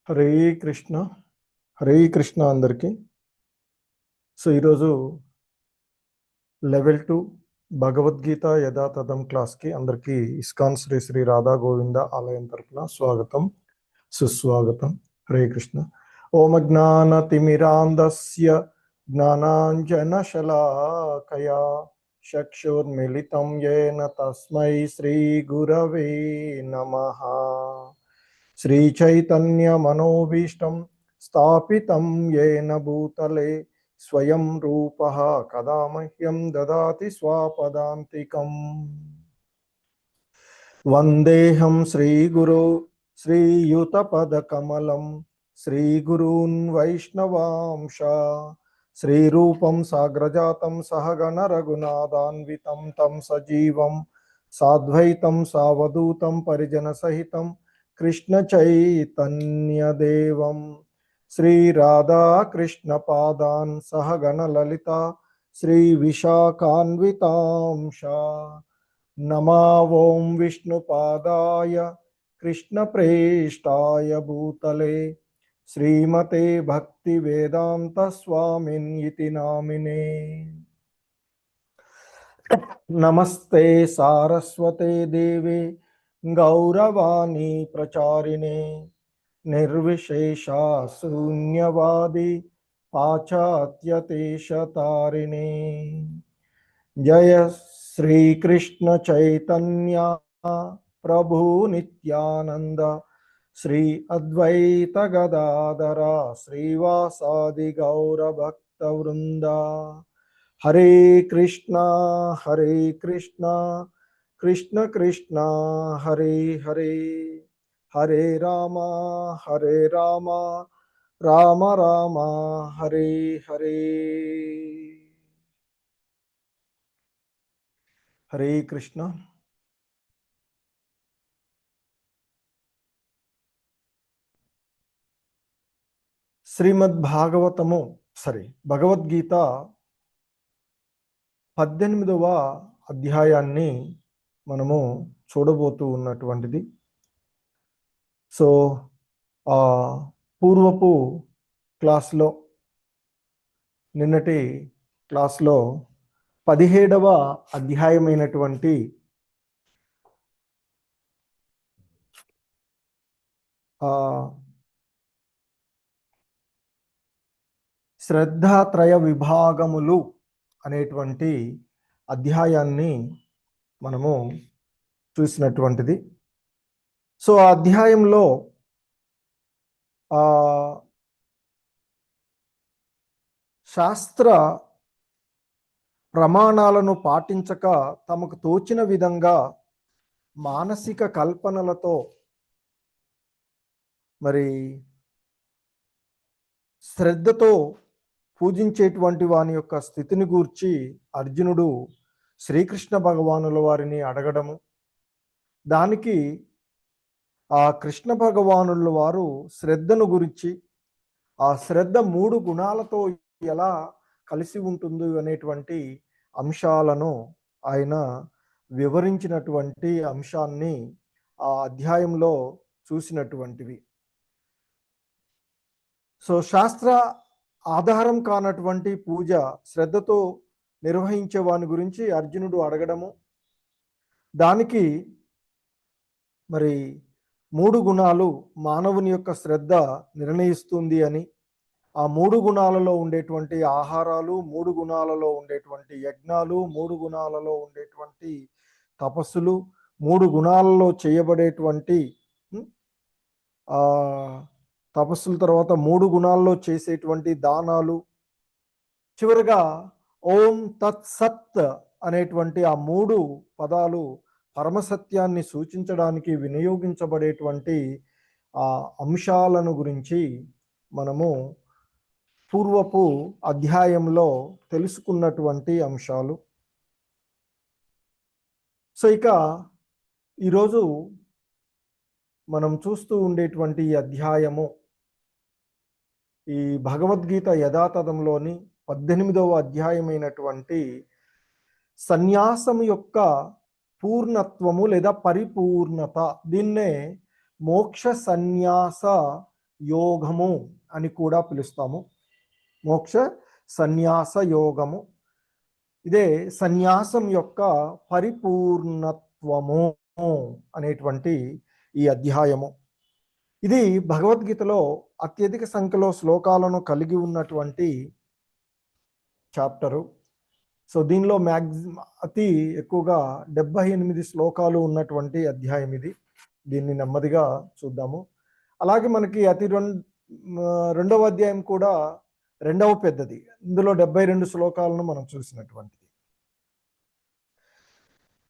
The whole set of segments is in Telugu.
హరే కృష్ణ హరే కృష్ణ అందరికీ. సో ఈరోజు లెవెల్ 2 భగవద్గీత యథాతథం క్లాస్కి అందరికీ ఇస్కాన్ శ్రీ శ్రీ రాధా గోవింద ఆలయం తరపున స్వాగతం సుస్వాగతం. హరే కృష్ణ. ఓం జ్ఞానతిమిరాంధస్య జ్ఞానాంజనశలాకయా చక్షుర్మిలితం యేన తస్మై శ్రీ గురవే నమః. శ్రీచైతన్యమనోభీష్టం స్థాపితం యేన భూతలే స్వయం రూపః కదా మహ్యం దదాతి స్వపదాంతికం. వందేహం శ్రీగురో శ్రీయుతపదకమలం శ్రీగురూన్ వైష్ణవాంశ శ్రీరూపం సాగ్రజాతం సహగణ రఘునాథాన్వితం తం సజీవం సాద్వైతం సావధూతం పరిజన సహితం కృష్ణ చైతన్యదేవం శ్రీ రాధా కృష్ణ పాదాన్ సహగణ లలిత శ్రీ విశాఖాన్వితాంశ. నమా ఓం విష్ణుపాదాయ కృష్ణ ప్రేష్టాయ భూతలే శ్రీమతే భక్తి వేదాంత స్వామిన్ ఇతి నామినే. నమస్తే సారస్వతే దేవే గౌరవాణి ప్రచారిణే నిర్విశేష శూన్యవాది పాశ్చాత్యదేశతారిణే. జయ శ్రీకృష్ణ చైతన్య ప్రభు నిత్యానంద శ్రీ అద్వైత గదాధర శ్రీవాసాది గౌరభక్త వృంద. హరే కృష్ణ కృష్ణ కృష్ణ హరే హరే, హరే రామ రామ రామ హరే హరే. హరే కృష్ణ. శ్రీమద్ భాగవతము భగవద్గీత 18వ అధ్యాయాన్ని మనము చూడబోతూ ఉన్నటువంటిది. సో ఆ పూర్వపు క్లాస్లో, నిన్నటి క్లాస్లో 17వ అధ్యాయమైనటువంటి శ్రద్ధాత్రయ విభాగములు అనేటువంటి అధ్యాయాన్ని మనము చూసినటువంటిది. సో ఆ అధ్యాయంలో శాస్త్ర ప్రమాణాలను పాటించక తమకు తోచిన విధంగా మానసిక కల్పనలతో మరి శ్రద్ధతో పూజించేటువంటి వాని యొక్క స్థితిని గూర్చి అర్జునుడు శ్రీకృష్ణ భగవానుల వారిని అడగడము, దానికి ఆ కృష్ణ భగవానుల వారు శ్రద్ధను గురించి, ఆ శ్రద్ధ 3 గుణాలతో ఎలా కలిసి ఉంటుంది అనేటువంటి అంశాలను ఆయన వివరించినటువంటి అంశాన్ని ఆ అధ్యాయంలో చూసినటువంటివి. సో శాస్త్ర ఆధారం కానటువంటి పూజ శ్రద్ధతో నిర్వహించే వాని గురించి అర్జునుడు అడగడము, దానికి మరి 3 గుణాలు మానవుని యొక్క శ్రద్ధ నిర్ణయిస్తుంది అని, ఆ 3 గుణాలలో ఉండేటువంటి ఆహారాలు, 3 గుణాలలో ఉండేటువంటి యజ్ఞాలు, 3 గుణాలలో ఉండేటువంటి తపస్సులు, 3 గుణాలలో చేయబడేటువంటి తపస్సుల తర్వాత 3 గుణాల్లో చేసేటువంటి దానాలు, చివరిగా ఓం తత్ సత్ అనేటువంటి ఆ 3 పదాలు పరమసత్యాన్ని సూచించడానికి వినియోగించబడేటువంటి ఆ అంశాలను గురించి మనము పూర్వపు అధ్యాయంలో తెలుసుకున్నటువంటి అంశాలు. సో ఇక ఈరోజు మనం చూస్తూ ఉండేటువంటి ఈ అధ్యాయము ఈ భగవద్గీత యథాతథంలోని 18వ అధ్యాయమైనటువంటి సన్యాసం యొక్క పూర్ణత్వము లేదా పరిపూర్ణత, దీన్నే మోక్ష సన్యాస యోగము అని కూడా పిలుస్తాము. మోక్ష సన్యాస యోగము. ఇదే సన్యాసం యొక్క పరిపూర్ణత్వము అనేటువంటి ఈ అధ్యాయము. ఇది భగవద్గీతలో అత్యధిక సంఖ్యలో శ్లోకాలను కలిగి ఉన్నటువంటి చాప్టరు. సో దీనిలో అతి ఎక్కువగా 78 శ్లోకాలు ఉన్నటువంటి అధ్యాయం ఇది. దీన్ని నెమ్మదిగా చూద్దాము. అలాగే మనకి రెండవ అధ్యాయం కూడా రెండవ పెద్దది. ఇందులో 72 శ్లోకాలను మనం చూసినటువంటిది.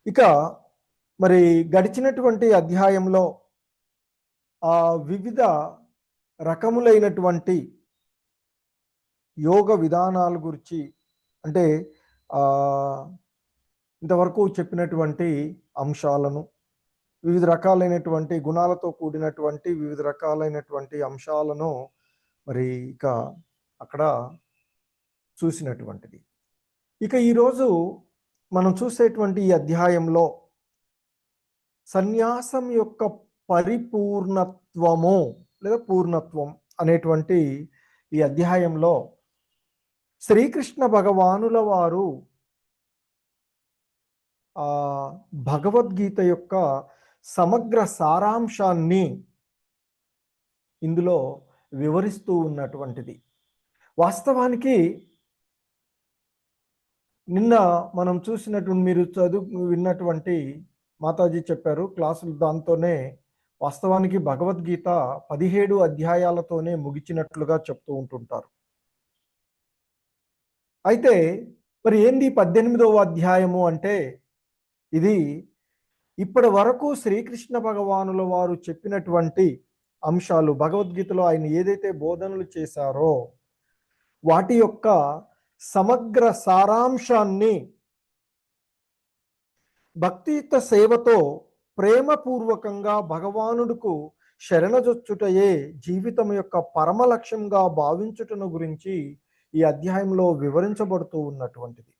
ఇక మరి గడిచినటువంటి అధ్యాయంలో వివిధ రకములైనటువంటి యోగ విధానాల గురించి, అంటే ఇంతవరకు చెప్పినటువంటి అంశాలను, వివిధ రకాలైనటువంటి గుణాలతో కూడినటువంటి వివిధ రకాలైనటువంటి అంశాలను మరి ఇక అక్కడ చూసినటువంటిది. ఇక ఈరోజు మనం చూసేటువంటి ఈ అధ్యాయంలో సన్యాసం యొక్క పరిపూర్ణత్వము లేదా పూర్ణత్వం అనేటువంటి ఈ అధ్యాయంలో శ్రీకృష్ణ భగవానుల వారు భగవద్గీత యొక్క సమగ్ర సారాంశాన్ని ఇందులో వివరిస్తూ ఉన్నటువంటిది. వాస్తవానికి నిన్న మనం చూసినటువంటి, మీరు విన్నటువంటి మాతాజీ చెప్పారు క్లాసులు, దాంతోనే వాస్తవానికి భగవద్గీత 17 అధ్యాయాలతోనే ముగిచినట్లుగా చెప్తూ ఉంటుంటారు. అయితే మరి ఏంది 18వ అధ్యాయము అంటే, ఇది ఇప్పటి వరకు శ్రీకృష్ణ భగవానుల వారు చెప్పినటువంటి అంశాలు, భగవద్గీతలో ఆయన ఏదైతే బోధనలు చేశారో వాటి యొక్క సమగ్ర సారాంశాన్ని భక్తియుత సేవతో ప్రేమపూర్వకంగా భగవానుడుకు శరణజొచ్చుటయే జీవితం యొక్క పరమ లక్ష్యంగా భావించుటను గురించి ఈ అధ్యాయంలో వివరించబడుతూ ఉన్నటువంటిది.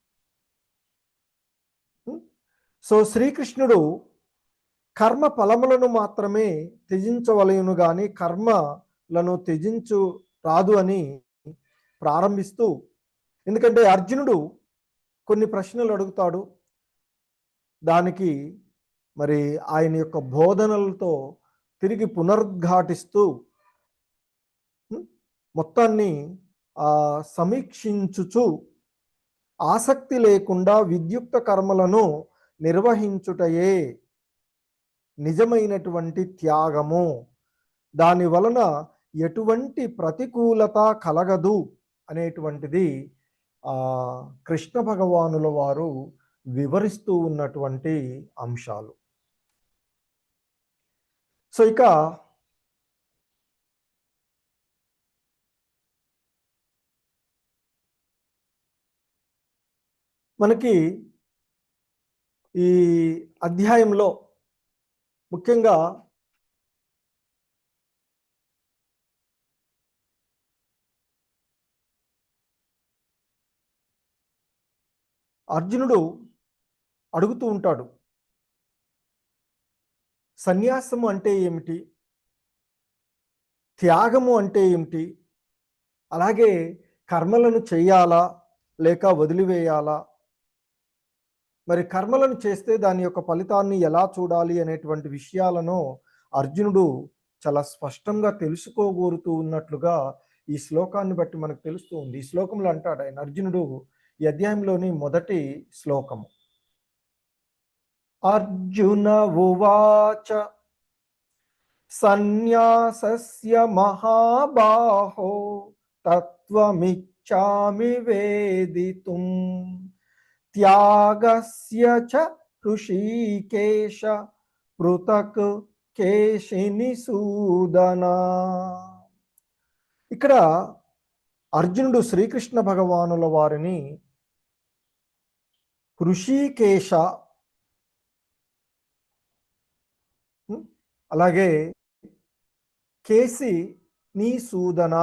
సో శ్రీకృష్ణుడు కర్మ ఫలములను మాత్రమే త్యజించవలయును గాని కర్మలను త్యజించు రాదు అని ప్రారంభిస్తూ, ఎందుకంటే అర్జునుడు కొన్ని ప్రశ్నలు అడుగుతాడు, దానికి మరి ఆయన యొక్క బోధనలతో తిరిగి పునరుద్ఘాటిస్తూ మొత్తాన్ని సమీక్షించుచు ఆసక్తి లేకుండా విద్యుక్త కర్మలను నిర్వహించుటయే నిజమైనటువంటి త్యాగము, దాని వలన ఎటువంటి ప్రతికూలత కలగదు అనేటువంటిది కృష్ణ భగవానుల వారు వివరిస్తూ ఉన్నటువంటి అంశాలు. సో ఇక మనకి ఈ అధ్యాయంలో ముఖ్యంగా అర్జునుడు అడుగుతూ ఉంటాడు, సన్యాసము అంటే ఏమిటి, త్యాగము అంటే ఏమిటి, అలాగే కర్మలను చేయాలా లేక వదిలివేయాలా, మరి కర్మలను చేస్తే దాని యొక్క ఫలితాన్ని ఎలా చూడాలి అనేటువంటి విషయాలను అర్జునుడు చాలా స్పష్టంగా తెలుసుకోగోరుతూ ఉన్నట్లుగా ఈ శ్లోకాన్ని బట్టి మనకు తెలుస్తూ ఉంది. ఈ శ్లోకంలో అంటాడు ఆయన, అర్జునుడు ఈ అధ్యాయంలోని మొదటి శ్లోకము, అర్జున ఉవాచ సన్యాసస్య మహాబాహో తత్వమిచ్ఛామి వేదితుం త్యాగస్య చ ఋషికేశ పృథక్ కేశిని సూదన. ఇక్కడ అర్జునుడు శ్రీకృష్ణ భగవానుల వారిని ఋషికేశ, అలాగే కేసి నీ సూదన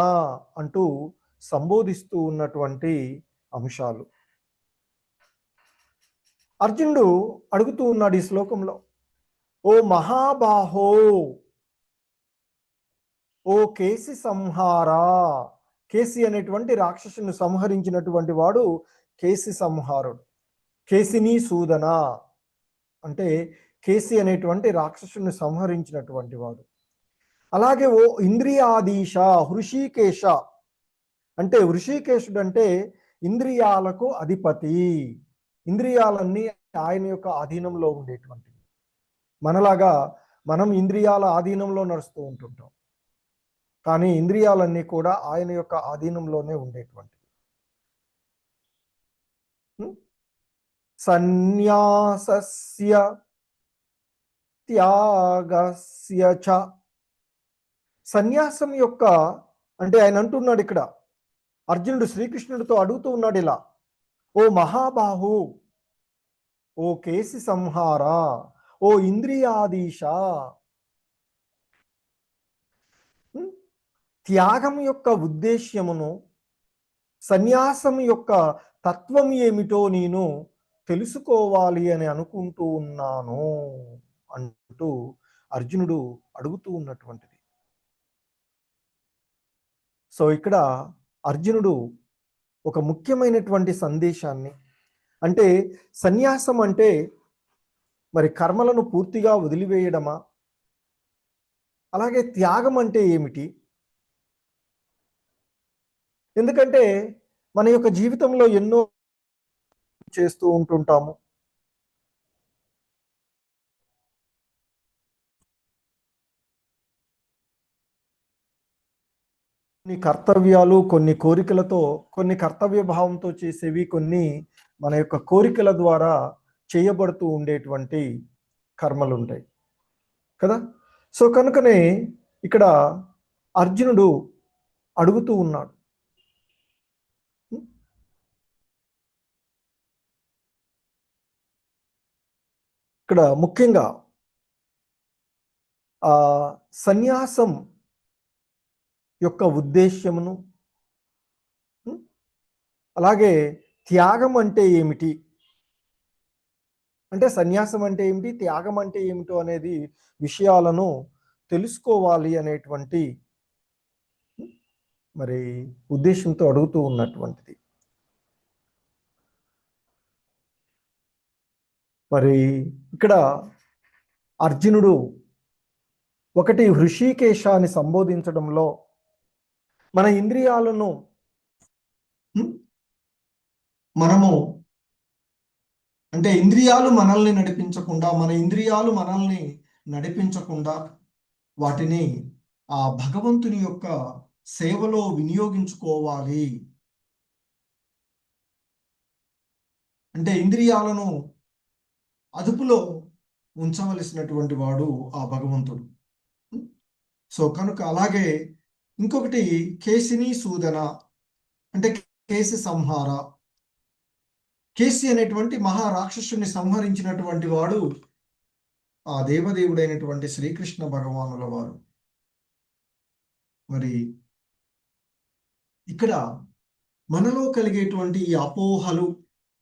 అంటూ సంబోధిస్తూ ఉన్నటువంటి అంశాలు. అర్జునుడు అడుగుతూ ఉన్నాడు ఈ శ్లోకంలో, ఓ మహాబాహో, ఓ కేసి సంహారా, కేసి అనేటువంటి రాక్షసుని సంహరించినటువంటి వాడు కేసి సంహారుడు. కేసిని సూదన అంటే కేసి అనేటువంటి రాక్షసుని సంహరించినటువంటి వాడు. అలాగే ఓ ఇంద్రియాధీశ హృషికేశ అంటే హృషికేశుడు అంటే ఇంద్రియాలకు అధిపతి, ఇంద్రియాలన్నీ ఆయన యొక్క ఆధీనంలో ఉండేటువంటివి. మనలాగా మనం ఇంద్రియాల ఆధీనంలో నడుస్తూ ఉంటుంటాం, కానీ ఇంద్రియాలన్నీ కూడా ఆయన యొక్క ఆధీనంలోనే ఉండేటువంటివి. సన్యాసస్య త్యాగస్య చ, సన్యాసం యొక్క అంటే ఆయన అంటున్నాడు ఇక్కడ, అర్జునుడు శ్రీకృష్ణుడితో అడుగుతూ ఉన్నాడు ఇలా, ఓ మహాబాహు, ఓ కేసి సంహార, ఓ ఇంద్రియాధీశ, త్యాగం యొక్క ఉద్దేశ్యమును, సన్యాసం యొక్క తత్వం ఏమిటో నేను తెలుసుకోవాలి అని అనుకుంటూ ఉన్నాను అంటూ అర్జునుడు అడుగుతూ ఉన్నటువంటిది. సో ఇక్కడ అర్జునుడు ఒక ముఖ్యమైనటువంటి సందేశాన్ని, అంటే సన్యాసం అంటే మరి కర్మలను పూర్తిగా వదిలివేయడమా, అలాగే త్యాగం అంటే ఏమిటి? ఎందుకంటే మన యొక్క జీవితంలో ఎన్నో చేస్తూ ఉంటుంటాము. కొన్ని కర్తవ్యాలు, కొన్ని కోరికలతో, కొన్ని కర్తవ్య భావంతో చేసేవి, కొన్ని మన యొక్క కోరికల ద్వారా చేయబడుతూ ఉండేటువంటి కర్మలు ఉంటాయి కదా. సో కనుకనే ఇక్కడ అర్జునుడు అడుగుతూ ఉన్నాడు, ఇక్కడ ముఖ్యంగా ఆ సన్యాసం యొక్క ఉద్దేశ్యమును, అలాగే త్యాగం అంటే ఏమిటి, అంటే సన్యాసం అంటే ఏమిటి, త్యాగం అంటే ఏమిటో అనేది విషయాలను తెలుసుకోవాలి అనేటువంటి మరి ఉద్దేశంతో అడుగుతూ ఉన్నటువంటిది. మరి ఇక్కడ అర్జునుడు ఒకటి హృషికేశాన్ని సంబోధించడంలో మన ఇంద్రియాలను మనము అంటే ఇంద్రియాలు మనల్ని నడిపించకుండా, మన ఇంద్రియాలు మనల్ని నడిపించకుండా వాటిని ఆ భగవంతుని యొక్క సేవలో వినియోగించుకోవాలి. అంటే ఇంద్రియాలను అదుపులో ఉంచవలసినటువంటి వాడు ఆ భగవంతుడు. సో కనుక అలాగే ఇంకొకటి కేసిని సూదన అంటే కేసి సంహార, కేసి అనేటువంటి మహారాక్షసుని సంహరించినటువంటి వాడు ఆ దేవదేవుడైనటువంటి శ్రీకృష్ణ భగవానుల వారు. మరి ఇక్కడ మనలో కలిగేటువంటి ఈ అపోహలు,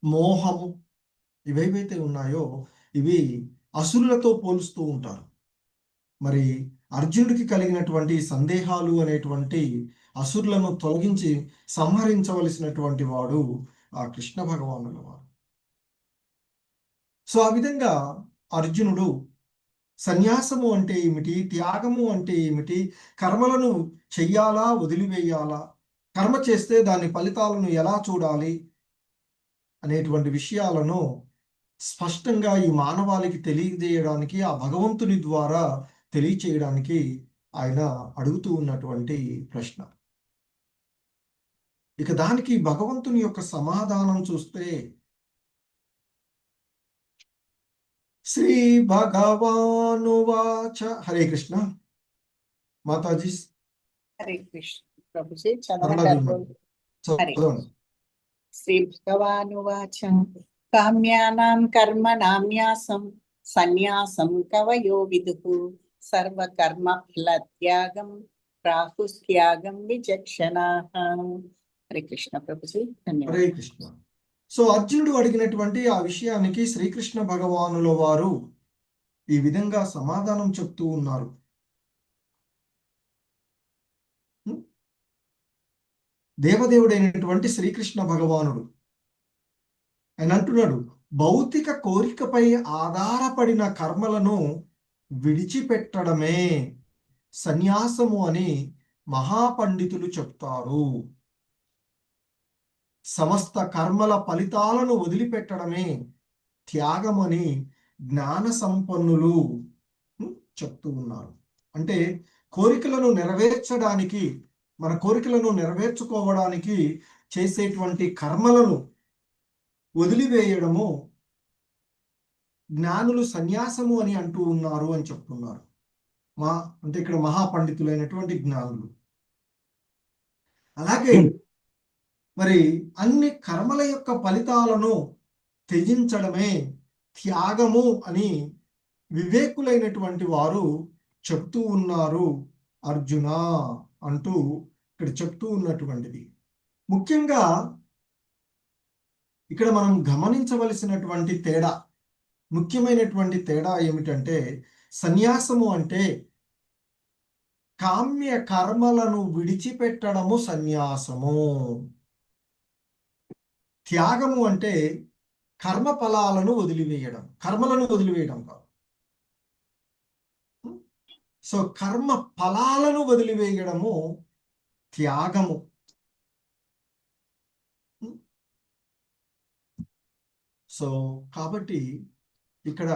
మోహము ఇవేవైతే ఉన్నాయో ఇవి అసురులతో పోలుస్తూ ఉంటారు. మరి అర్జునుడికి కలిగినటువంటి సందేహాలు అనేటువంటి అసురులను తొలగించి సంహరించవలసినటువంటి వాడు ఆ కృష్ణ భగవానుల వారు. సో ఆ విధంగా అర్జునుడు సన్యాసము అంటే ఏమిటి, త్యాగము అంటే ఏమిటి, కర్మలను చెయ్యాలా వదిలివేయాలా, కర్మ చేస్తే దాని ఫలితాలను ఎలా చూడాలి అనేటువంటి విషయాలను స్పష్టంగా ఈ మానవాళికి తెలియజేయడానికి, ఆ భగవంతుని ద్వారా తెలియచేయడానికి ఆయన అడుగుతూ ఉన్నటువంటి ప్రశ్న. ఇక దానికి భగవంతుని యొక్క సమాధానం చూస్తే, శ్రీ భగవానువాచ. హరే కృష్ణ మాతాజీ. హరే కృష్ణ ప్రభుజీ. శ్రీ భగవానువాచ కామ్యానాం కర్మణాన్యాసం సన్యాసం కవయో విదుః సర్వకర్మ ఫలత్యాగం ప్రాహుస్త్యాగం విచక్షణాః. హరే కృష్ణ ప్రభుజీ. ధన్యవాదాలు. హరే కృష్ణ. సో అర్జునుడు అడిగినటువంటి ఆ విషయానికి శ్రీకృష్ణ భగవానుల వారు ఈ విధంగా సమాధానం చెప్తూ ఉన్నారు. దేవదేవుడైనటువంటి శ్రీకృష్ణ భగవానుడు ఆయన అంటున్నాడు, భౌతిక కోరికపై ఆధారపడిన కర్మలను విడిచిపెట్టడమే సన్యాసము అని మహాపండితులు చెప్తారు. సమస్త కర్మల ఫలితాలను వదిలిపెట్టడమే త్యాగమని జ్ఞాన సంపన్నులు చెప్తూ ఉన్నారు. అంటే కోరికలను నెరవేర్చడానికి, మన కోరికలను నెరవేర్చుకోవడానికి చేసేటువంటి కర్మలను వదిలివేయడము జ్ఞానులు సన్యాసము అని అంటూ ఉన్నారు అని చెప్తున్నారు. అంటే ఇక్కడ మహాపండితులైనటువంటి జ్ఞానులు. అలాగే మరి అన్ని కర్మల యొక్క ఫలితాలను త్యజించడమే త్యాగము అని వివేకులైనటువంటి వారు చెప్తూ ఉన్నారు అర్జున అంటూ ఇక్కడ చెప్తూ ఉన్నటువంటిది. ముఖ్యంగా ఇక్కడ మనం గమనించవలసినటువంటి తేడా, ముఖ్యమైనటువంటి తేడా ఏమిటంటే, సన్యాసము అంటే కామ్య కర్మలను విడిచిపెట్టడము సన్యాసము. త్యాగము అంటే కర్మ ఫలాలను వదిలివేయడం, కర్మలను వదిలివేయడం కాదు. సో కర్మ ఫలాలను వదిలివేయడము త్యాగము. సో కాబట్టి ఇక్కడ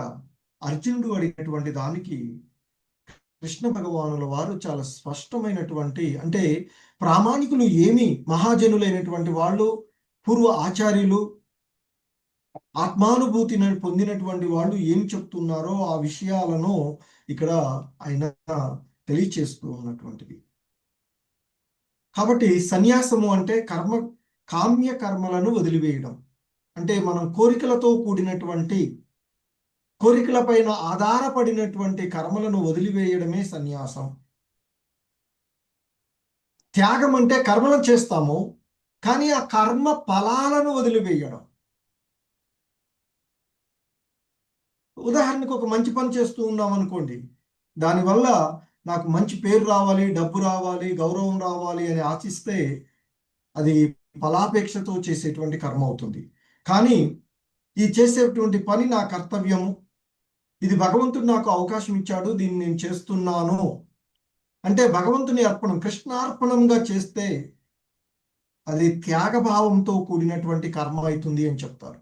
అర్జునుడు అడిగినటువంటి దానికి కృష్ణ భగవానుల వారు చాలా స్పష్టమైనటువంటి, అంటే ప్రామాణికులు ఏమి, మహాజనులైనటువంటి వాళ్ళు, పూర్వ ఆచార్యులు, ఆత్మానుభూతిని పొందినటువంటి వాళ్ళు ఏం చెప్తున్నారో ఆ విషయాలను ఇక్కడ ఆయన తెలియచేస్తూ ఉన్నటువంటిది. కాబట్టి సన్యాసము అంటే కామ్య కర్మలను వదిలివేయడం. అంటే మనం కోరికలతో కూడినటువంటి, కోరికలపైన ఆధారపడినటువంటి కర్మలను వదిలివేయడమే సన్యాసం. త్యాగం అంటే కర్మలను చేస్తాము, కానీ ఆ కర్మ ఫలాలను వదిలివేయడం. ఉదాహరణకు ఒక మంచి పని చేస్తూ ఉన్నాం అనుకోండి, దానివల్ల నాకు మంచి పేరు రావాలి, డబ్బు రావాలి, గౌరవం రావాలి అని ఆశిస్తే అది ఫలాపేక్షతో చేసేటువంటి కర్మ అవుతుంది. కానీ ఈ చేసేటువంటి పని నా కర్తవ్యము, ఇది భగవంతుడు నాకు అవకాశం ఇచ్చాడు, దీన్ని నేను చేస్తున్నాను అంటే భగవంతుని అర్పణం, కృష్ణార్పణంగా చేస్తే అది త్యాగభావంతో కూడినటువంటి కర్మ అవుతుంది అని చెప్తారు.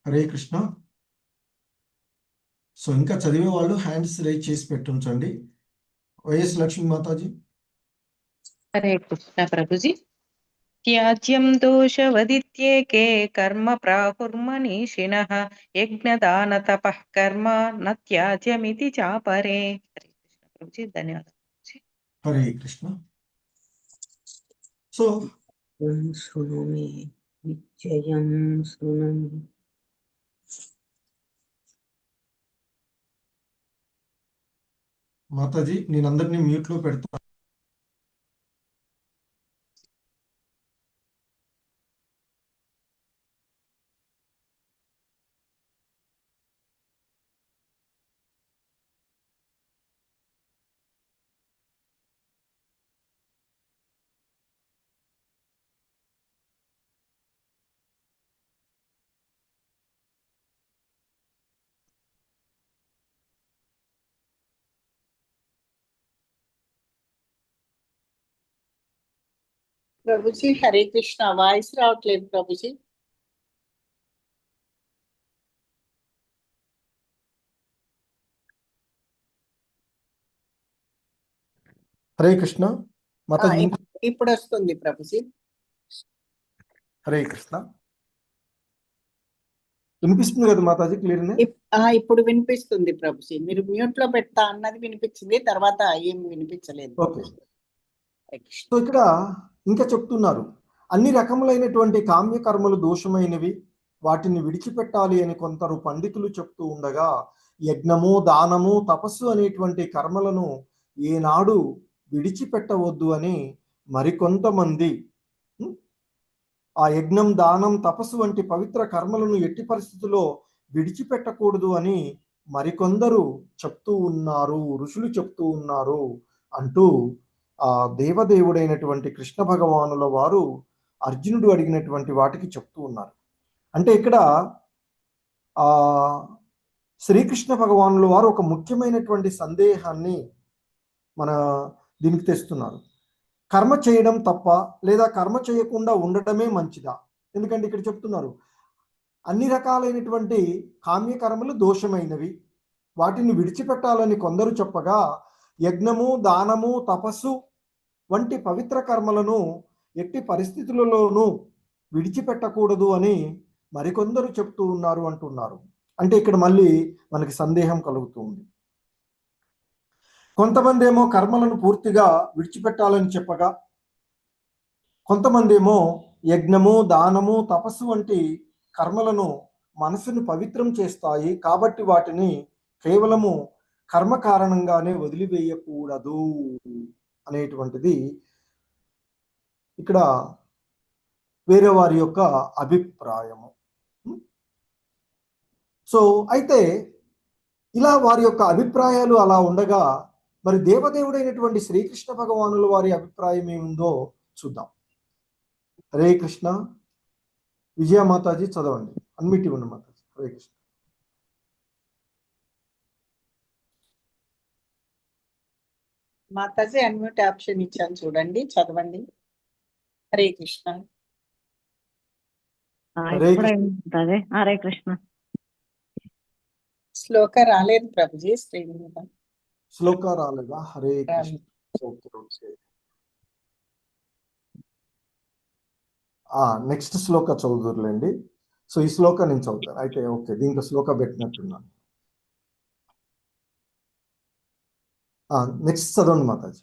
హరే కృష్ణ. సో ఇంకా చదివే వాళ్ళు హ్యాండ్స్ రైజ్ చేసి పెట్టుంచండి. వైఎస్ లక్ష్మీ మాతాజీ. హరే కృష్ణ ప్రభుజీ. త్యాజ్యం దోషవదిత్యేకే కర్మ ప్రాహుర్మనీషిణః యజ్ఞదాన తపః కర్మ న త్యాజ్యమితి చాపరే. హరే కృష్ణ ప్రభుజీ, ధన్యవాదాలు. హరే కృష్ణ. సో శృణోమి నిశ్చయం శృణోమి. మాతాజీ నేను అందరినీ మ్యూట్ లో పెడతాను. ప్రభుజీ హరే కృష్ణ, వాయిస్ రావట్లేదు ప్రభుజీ. హరే కృష్ణ మాతాజీ. ఇప్పుడు వస్తుంది ప్రభుజీ. హరే కృష్ణ. వినిపిస్తుంది కదా మాతాజీ క్లియర్? ఇప్పుడు వినిపిస్తుంది ప్రభుజీ. మీరు మ్యూట్ లో పెడతా అన్నది వినిపించింది, తర్వాత ఏం వినిపించలేదు. ఓకే. సో ఇక్కడ ఇంకా చెప్తున్నారు, అన్ని రకములైనటువంటి కామ్య కర్మలు దోషమైనవి, వాటిని విడిచిపెట్టాలి అని కొందరు పండితులు చెప్తూ ఉండగా, యజ్ఞము, దానము, తపస్సు అనేటువంటి కర్మలను ఏనాడు విడిచిపెట్టవద్దు అని మరికొంతమంది, ఆ యజ్ఞం, దానం, తపస్సు వంటి పవిత్ర కర్మలను ఎట్టి పరిస్థితుల్లో విడిచిపెట్టకూడదు అని మరికొందరు చెప్తూ ఉన్నారు, ఋషులు చెప్తూ ఉన్నారు అంటూ ఆ దేవదేవుడైనటువంటి కృష్ణ భగవానుల వారు అర్జునుడు అడిగినటువంటి వాటికి చెప్తూ ఉన్నారు. అంటే ఇక్కడ ఆ శ్రీకృష్ణ భగవానుల వారు ఒక ముఖ్యమైనటువంటి సందేహాన్ని మన దీనికి తెస్తున్నారు. కర్మ చేయడం తప్ప లేదా కర్మ చేయకుండా ఉండటమే మంచిదా? ఎందుకంటే ఇక్కడ చెప్తున్నారు అన్ని రకాలైనటువంటి కామ్యకర్మలు దోషమైనవి, వాటిని విడిచిపెట్టాలని కొందరు చెప్పగా యజ్ఞము, దానము, తపస్సు వంటి పవిత్ర కర్మలను ఎట్టి పరిస్థితులలోనూ విడిచిపెట్టకూడదు అని మరికొందరు చెప్తూ ఉన్నారు అంటున్నారు. అంటే ఇక్కడ మళ్ళీ మనకి సందేహం కలుగుతుంది. కొంతమంది ఏమో కర్మలను పూర్తిగా విడిచిపెట్టాలని చెప్పగా, కొంతమంది ఏమో యజ్ఞము, దానము, తపస్సు వంటి కర్మలను మనసును పవిత్రం చేస్తాయి కాబట్టి వాటిని కేవలము కర్మ కారణంగానే వదిలివేయకూడదు అనేటువంటిది ఇక్కడ వేరే వారి యొక్క అభిప్రాయము. సో అయితే ఇలా వారి యొక్క అభిప్రాయాలు అలా ఉండగా మరి దేవదేవుడైనటువంటి శ్రీకృష్ణ భగవానుల వారి అభిప్రాయం ఏముందో చూద్దాం. హరే కృష్ణ. విజయ మాతాజీ చదవండి, అన్మిటి ఉన్న మాతాజీ. హరే కృష్ణ. మాతాజీ అన్మ్యూట్ ఆప్షన్ ఇచ్చాను చూడండి, చదవండి. హరే కృష్ణ. హరే ఇప్పుడే హరే కృష్ణ. శ్లోక రాలేదు ప్రభుజీ స్క్రీన్ మీద. శ్లోక రాలేదా? హరే కృష్ణ. నెక్స్ట్ శ్లోక చదువుదురులేండి. సో ఈ శ్లోక నేను చదువుతాను అయితే. ఓకే, దీంట్లో శ్లోక పెట్టినట్టున్నాను. నెక్స్ట్ చదవండి మాతాజీ.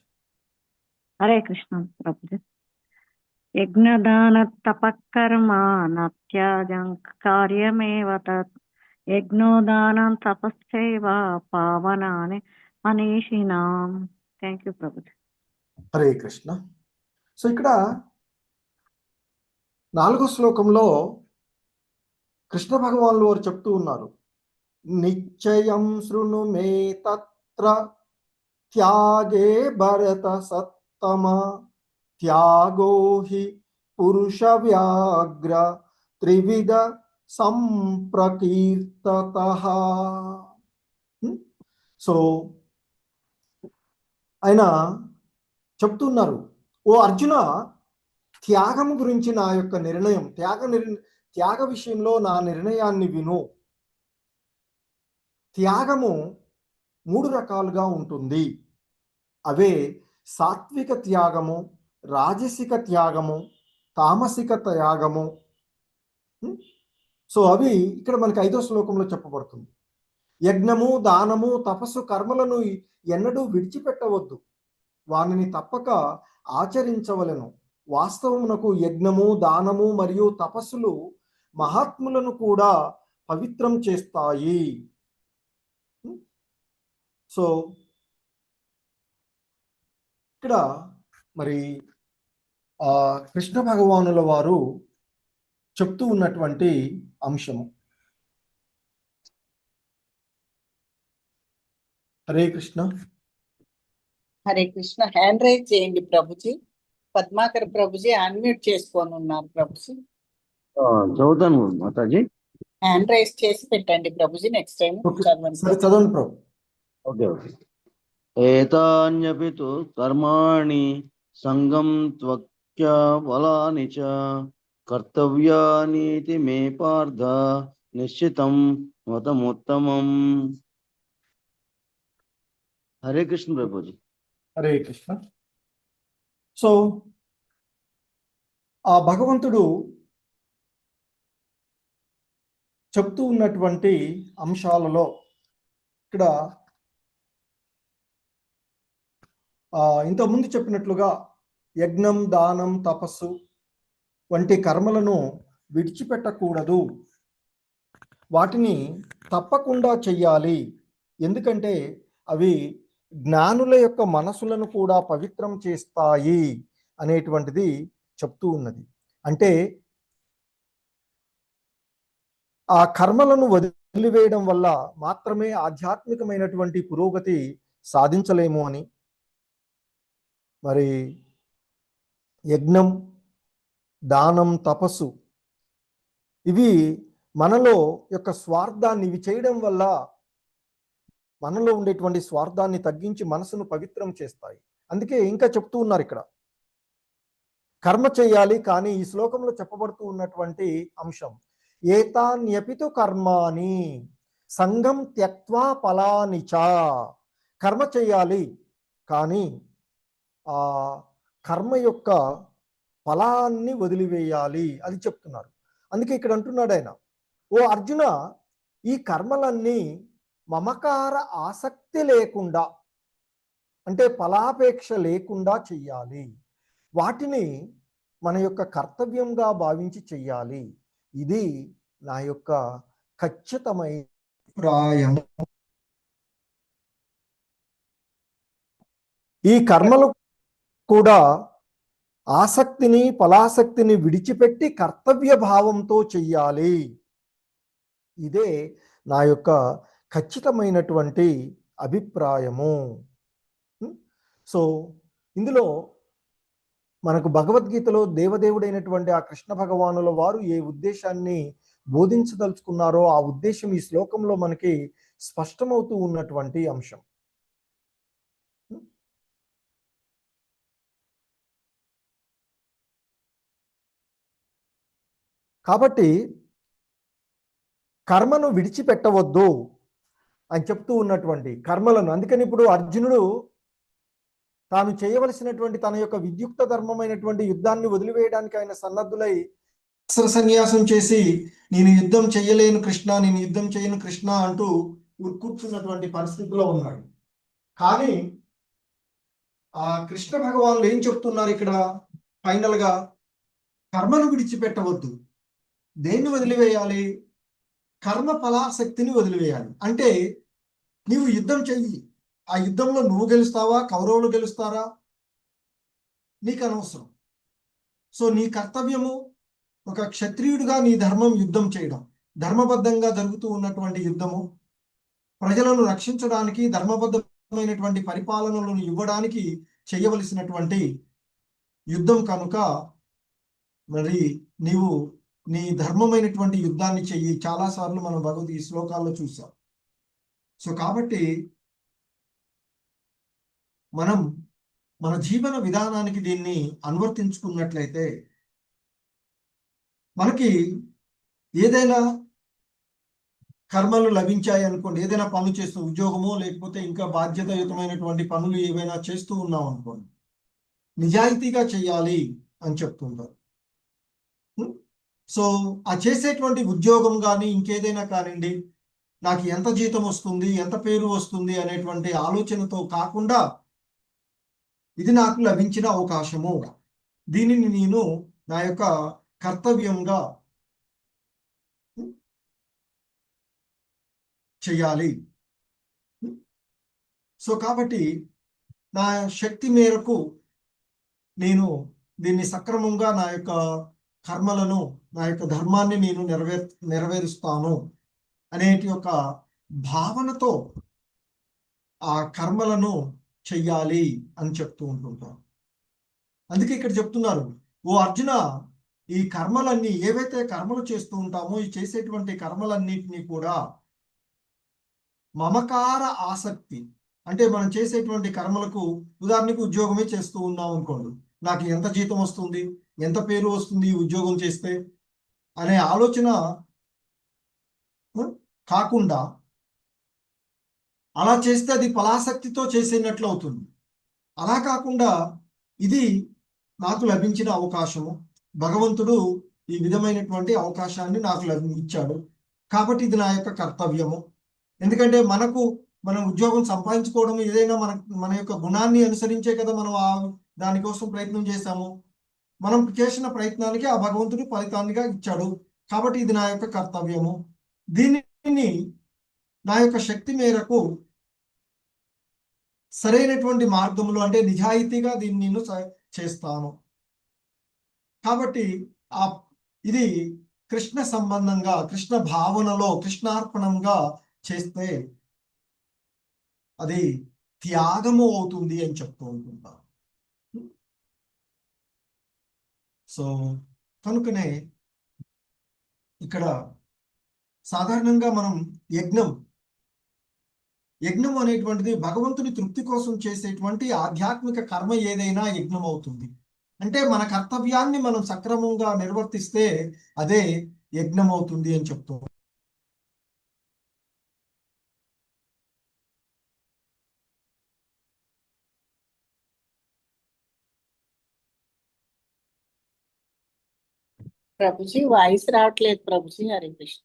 హరే కృష్ణ ప్రభుజీ. యజ్ఞదాన తపకర్మ నత్యాజం కార్యమేవ తత్ యజ్ఞోదానం తపశ్చైవ పావనాని మనీషినాం. Thank you Prabhuji. Hare Krishna. So ఇక్కడ 4వ శ్లోకంలో కృష్ణ భగవానులు వారు చెప్తూ ఉన్నారు, నిశ్చయం శృణు మే తత్ర త్యాగే భరత సత్తమ త్యాగో హి పురుష వ్యాఘ్ర త్రివిధ సంప్రకీర్తతః. సో ఆయన చెప్తున్నారు, ఓ అర్జున, త్యాగము గురించి నా యొక్క నిర్ణయం, త్యాగ విషయంలో నా నిర్ణయాన్ని విను. త్యాగము 3 రకాలుగా ఉంటుంది. అవే సాత్విక త్యాగము, రాజసిక త్యాగము, తామసిక త్యాగము. సో అవి ఇక్కడ మనకి 5వ శ్లోకంలో చెప్పబడుతుంది. యజ్ఞము, దానము, తపస్సు కర్మలను ఎన్నడూ విడిచిపెట్టవద్దు, వానిని తప్పక ఆచరించవలెను. వాస్తవమునకు యజ్ఞము, దానము మరియు తపస్సులు మహాత్ములను కూడా పవిత్రం చేస్తాయి. సో ఇక్కడ మరి కృష్ణ భగవానుల వారు చెప్తూ ఉన్నటువంటి అంశము. హరే కృష్ణ. హరే కృష్ణ. హ్యాండ్ రైజ్ చేయండి ప్రభుజీ. పద్మాకర్ ప్రభుజీ అన్మ్యూట్ చేసుకొని ఉన్నారు ప్రభుజీ. చదువుతాను మాతాజీ. హ్యాండ్ రైజ్ చేసి పెట్టండి ప్రభుజీ. నెక్స్ట్ టైం చదవండి. చదవండి ప్రభు. Okay okay. ఏతాన్యపి తు కర్మాణి సంగం త్వక్యబలాని చ కర్తవ్యానీతి మే పార్థ నిశ్చితం మతముత్తమం. హరే కృష్ణ ప్రభుజీ. హరే కృష్ణ. సో ఆ భగవంతుడు చెప్తూ ఉన్నటువంటి అంశాలలో ఇక్కడ ఇంతకుముందు చెప్పినట్లుగా యజ్ఞం, దానం, తపస్సు వంటి కర్మలను విడిచిపెట్టకూడదు, వాటిని తప్పకుండా చెయ్యాలి. ఎందుకంటే అవి జ్ఞానుల యొక్క మనసులను కూడా పవిత్రం చేస్తాయి అనేటువంటిది చెప్తూ ఉన్నది. అంటే ఆ కర్మలను వదిలివేయడం వల్ల మాత్రమే ఆధ్యాత్మికమైనటువంటి పురోగతి సాధించలేము అని, మరి యజ్ఞం, దానం, తపస్సు ఇవి మనలో యొక్క స్వార్థాన్ని ఇవి చేయడం వల్ల మనలో ఉండేటువంటి స్వార్థాన్ని తగ్గించి మనసును పవిత్రం చేస్తాయి. అందుకే ఇంకా చెప్తూ ఉన్నారు ఇక్కడ కర్మ చేయాలి. కానీ ఈ శ్లోకంలో చెప్పబడుతూ ఉన్నటువంటి అంశం ఏతాన్యపితు కర్మాని సంగం త్యక్వా ఫలాని చ. కర్మ చేయాలి కానీ ఆ కర్మ యొక్క ఫలాన్ని వదిలివేయాలి అది చెప్తున్నారు. అందుకే ఇక్కడ అంటున్నాడు ఆయన, ఓ అర్జున, ఈ కర్మలన్నీ మమకార ఆసక్తి లేకుండా అంటే ఫలాపేక్ష లేకుండా చెయ్యాలి. వాటిని మన యొక్క కర్తవ్యంగా భావించి చెయ్యాలి. ఇది నా యొక్క ఖచ్చితమైన అభిప్రాయం. ఈ కర్మలు కూడా ఆసక్తిని ఫలాసక్తిని విడిచిపెట్టి కర్తవ్య భావంతో చెయ్యాలి. ఇదే నా యొక్క ఖచ్చితమైనటువంటి అభిప్రాయము. సో ఇందులో మనకు భగవద్గీతలో దేవదేవుడైనటువంటి ఆ కృష్ణ భగవానుల వారు ఏ ఉద్దేశాన్ని బోధించదలుచుకున్నారో ఆ ఉద్దేశం ఈ శ్లోకంలో మనకి స్పష్టమవుతూ ఉన్నటువంటి అంశం. కాబట్టి కర్మను విడిచిపెట్టవద్దు అని చెప్తూ ఉన్నటువంటి కర్మలను, అందుకని ఇప్పుడు అర్జునుడు తాను చేయవలసినటువంటి తన యొక్క విద్యుక్త ధర్మమైనటువంటి యుద్ధాన్ని వదిలివేయడానికి ఆయన సన్నద్ధులై అస్త్ర సన్యాసం చేసి నేను యుద్ధం చేయలేను కృష్ణ, నేను యుద్ధం చేయను కృష్ణ అంటూ కూర్చున్నటువంటి పరిస్థితిలో ఉన్నాడు. కానీ ఆ కృష్ణ భగవానులు ఏం చెప్తున్నారు ఇక్కడ ఫైనల్ గా? కర్మను విడిచిపెట్టవద్దు. దేన్ని వదిలివేయాలి? కర్మ ఫలాసక్తిని వదిలివేయాలి. అంటే నీవు యుద్ధం చెయ్యి, ఆ యుద్ధంలో నువ్వు గెలుస్తావా కౌరవులు గెలుస్తారా నీకు అనవసరం. సో నీ కర్తవ్యము ఒక క్షత్రియుడిగా నీ ధర్మం యుద్ధం చేయడం, ధర్మబద్ధంగా జరుగుతూ ఉన్నటువంటి యుద్ధము, ప్రజలను రక్షించడానికి ధర్మబద్ధమైనటువంటి పరిపాలనలను ఇవ్వడానికి చేయవలసినటువంటి యుద్ధం కనుక మరి నీవు నీ ధర్మమైనటువంటి యుద్ధాన్ని చెయ్యి. చాలాసార్లు మనం భగవద్ ఈ శ్లోకాల్లో చూసాం. సో కాబట్టి మనం మన జీవన విధానానికి దీన్ని అనువర్తించుకున్నట్లయితే మనకి ఏదైనా కర్మలు లభించాయి అనుకోండి, ఏదైనా పనులు చేస్తూ ఉద్యోగమో లేకపోతే ఇంకా బాధ్యతాయుతమైనటువంటి పనులు ఏవైనా చేస్తూ ఉన్నాం అనుకోండి, నిజాయితీగా చెయ్యాలి అని చెప్తుంటారు. సో ఆ చేసేటువంటి ఉద్యోగం కానీ ఇంకేదైనా కానివ్వండి, నాకు ఎంత జీతం వస్తుంది, ఎంత పేరు వస్తుంది అనేటువంటి ఆలోచనతో కాకుండా ఇది నాకు లభించిన అవకాశము, దీనిని నేను నా యొక్క కర్తవ్యంగా చెయ్యాలి. సో కాబట్టి నా శక్తి మేరకు నేను దీన్ని సక్రమంగా నా యొక్క కర్మలను, నా యొక్క ధర్మాన్ని నేను నెరవేరుస్తాను అనేటి యొక్క భావనతో ఆ కర్మలను చెయ్యాలి అని చెప్తూ ఉంటుంటారు. అందుకే ఇక్కడ చెప్తున్నారు, ఓ అర్జున, ఈ కర్మలన్నీ ఏవైతే కర్మలు చేస్తూ ఉంటామో ఈ చేసేటువంటి కర్మలన్నింటినీ కూడా మమకార ఆసక్తి, అంటే మనం చేసేటువంటి కర్మలకు ఉదాహరణకు ఉద్యోగమే చేస్తూ ఉన్నాం అనుకోండి, నాకు ఎంత జీతం వస్తుంది, ఎంత పేరు వస్తుంది ఈ ఉద్యోగం చేస్తే అనే ఆలోచన కాకుండా అలా చేస్తే అది ఫలాసక్తితో చేసేనట్లు అవుతుంది. అలా కాకుండా ఇది నాకు లభించిన అవకాశము, భగవంతుడు ఈ విధమైనటువంటి అవకాశాన్ని నాకు ఇచ్చాడు కాబట్టి ఇది నా యొక్క కర్తవ్యము. ఎందుకంటే మనం ఉద్యోగం సంపాదించుకోవడం ఏదైనా మన యొక్క గుణాన్ని అనుసరించే కదా మనం దానికోసం ప్రయత్నం చేశాము. మనం చేసిన ప్రయత్నానికి ఆ భగవంతుడు ఫలితాన్నిగా ఇచ్చాడు కాబట్టి ఇది నా యొక్క కర్తవ్యము. దీనిని నా యొక్క శక్తి మేరకు సరైనటువంటి మార్గంలో అంటే నిజాయితీగా దీన్ని నేను చేస్తాను. కాబట్టి ఇది కృష్ణ సంబంధంగా, కృష్ణ భావనలో, కృష్ణార్పణంగా చేస్తే అది త్యాగము అవుతుంది అని చెప్తూ ఉంటున్నాను. సో కనుకనే ఇక్కడ సాధారణంగా మనం యజ్ఞం అనేటువంటిది భగవంతుని తృప్తి కోసం చేసేటువంటి ఆధ్యాత్మిక కర్మ ఏదైనా యజ్ఞం అవుతుంది. అంటే మన కర్తవ్యాన్ని మనం సక్రమంగా నిర్వర్తిస్తే అదే యజ్ఞం అవుతుంది అని చెప్తూ ప్రభుజీ వాయిస్ రావట్లేదు ప్రభుజీ. హరే కృష్ణ.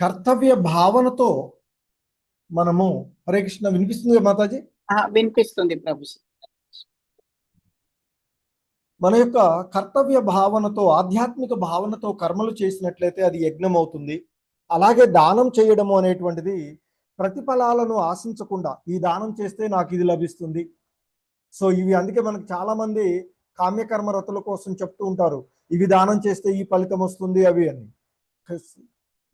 కర్తవ్య భావనతో మనము హరే కృష్ణ వినిపిస్తుంది మాతాజీ. వినిపిస్తుంది ప్రభుజీ. మన యొక్క కర్తవ్య భావనతో ఆధ్యాత్మిక భావనతో కర్మలు చేసినట్లయితే అది యజ్ఞం అవుతుంది. అలాగే దానం చేయడము అనేటువంటిది ప్రతిఫలాలను ఆశించకుండా ఈ దానం చేస్తే నాకు ఇది లభిస్తుంది. సో ఇవి అందుకే మనకు చాలా మంది కామ్యకర్మ రతుల కోసం చెప్తూ ఉంటారు, ఇవి దానం చేస్తే ఈ ఫలితం వస్తుంది అవి అని.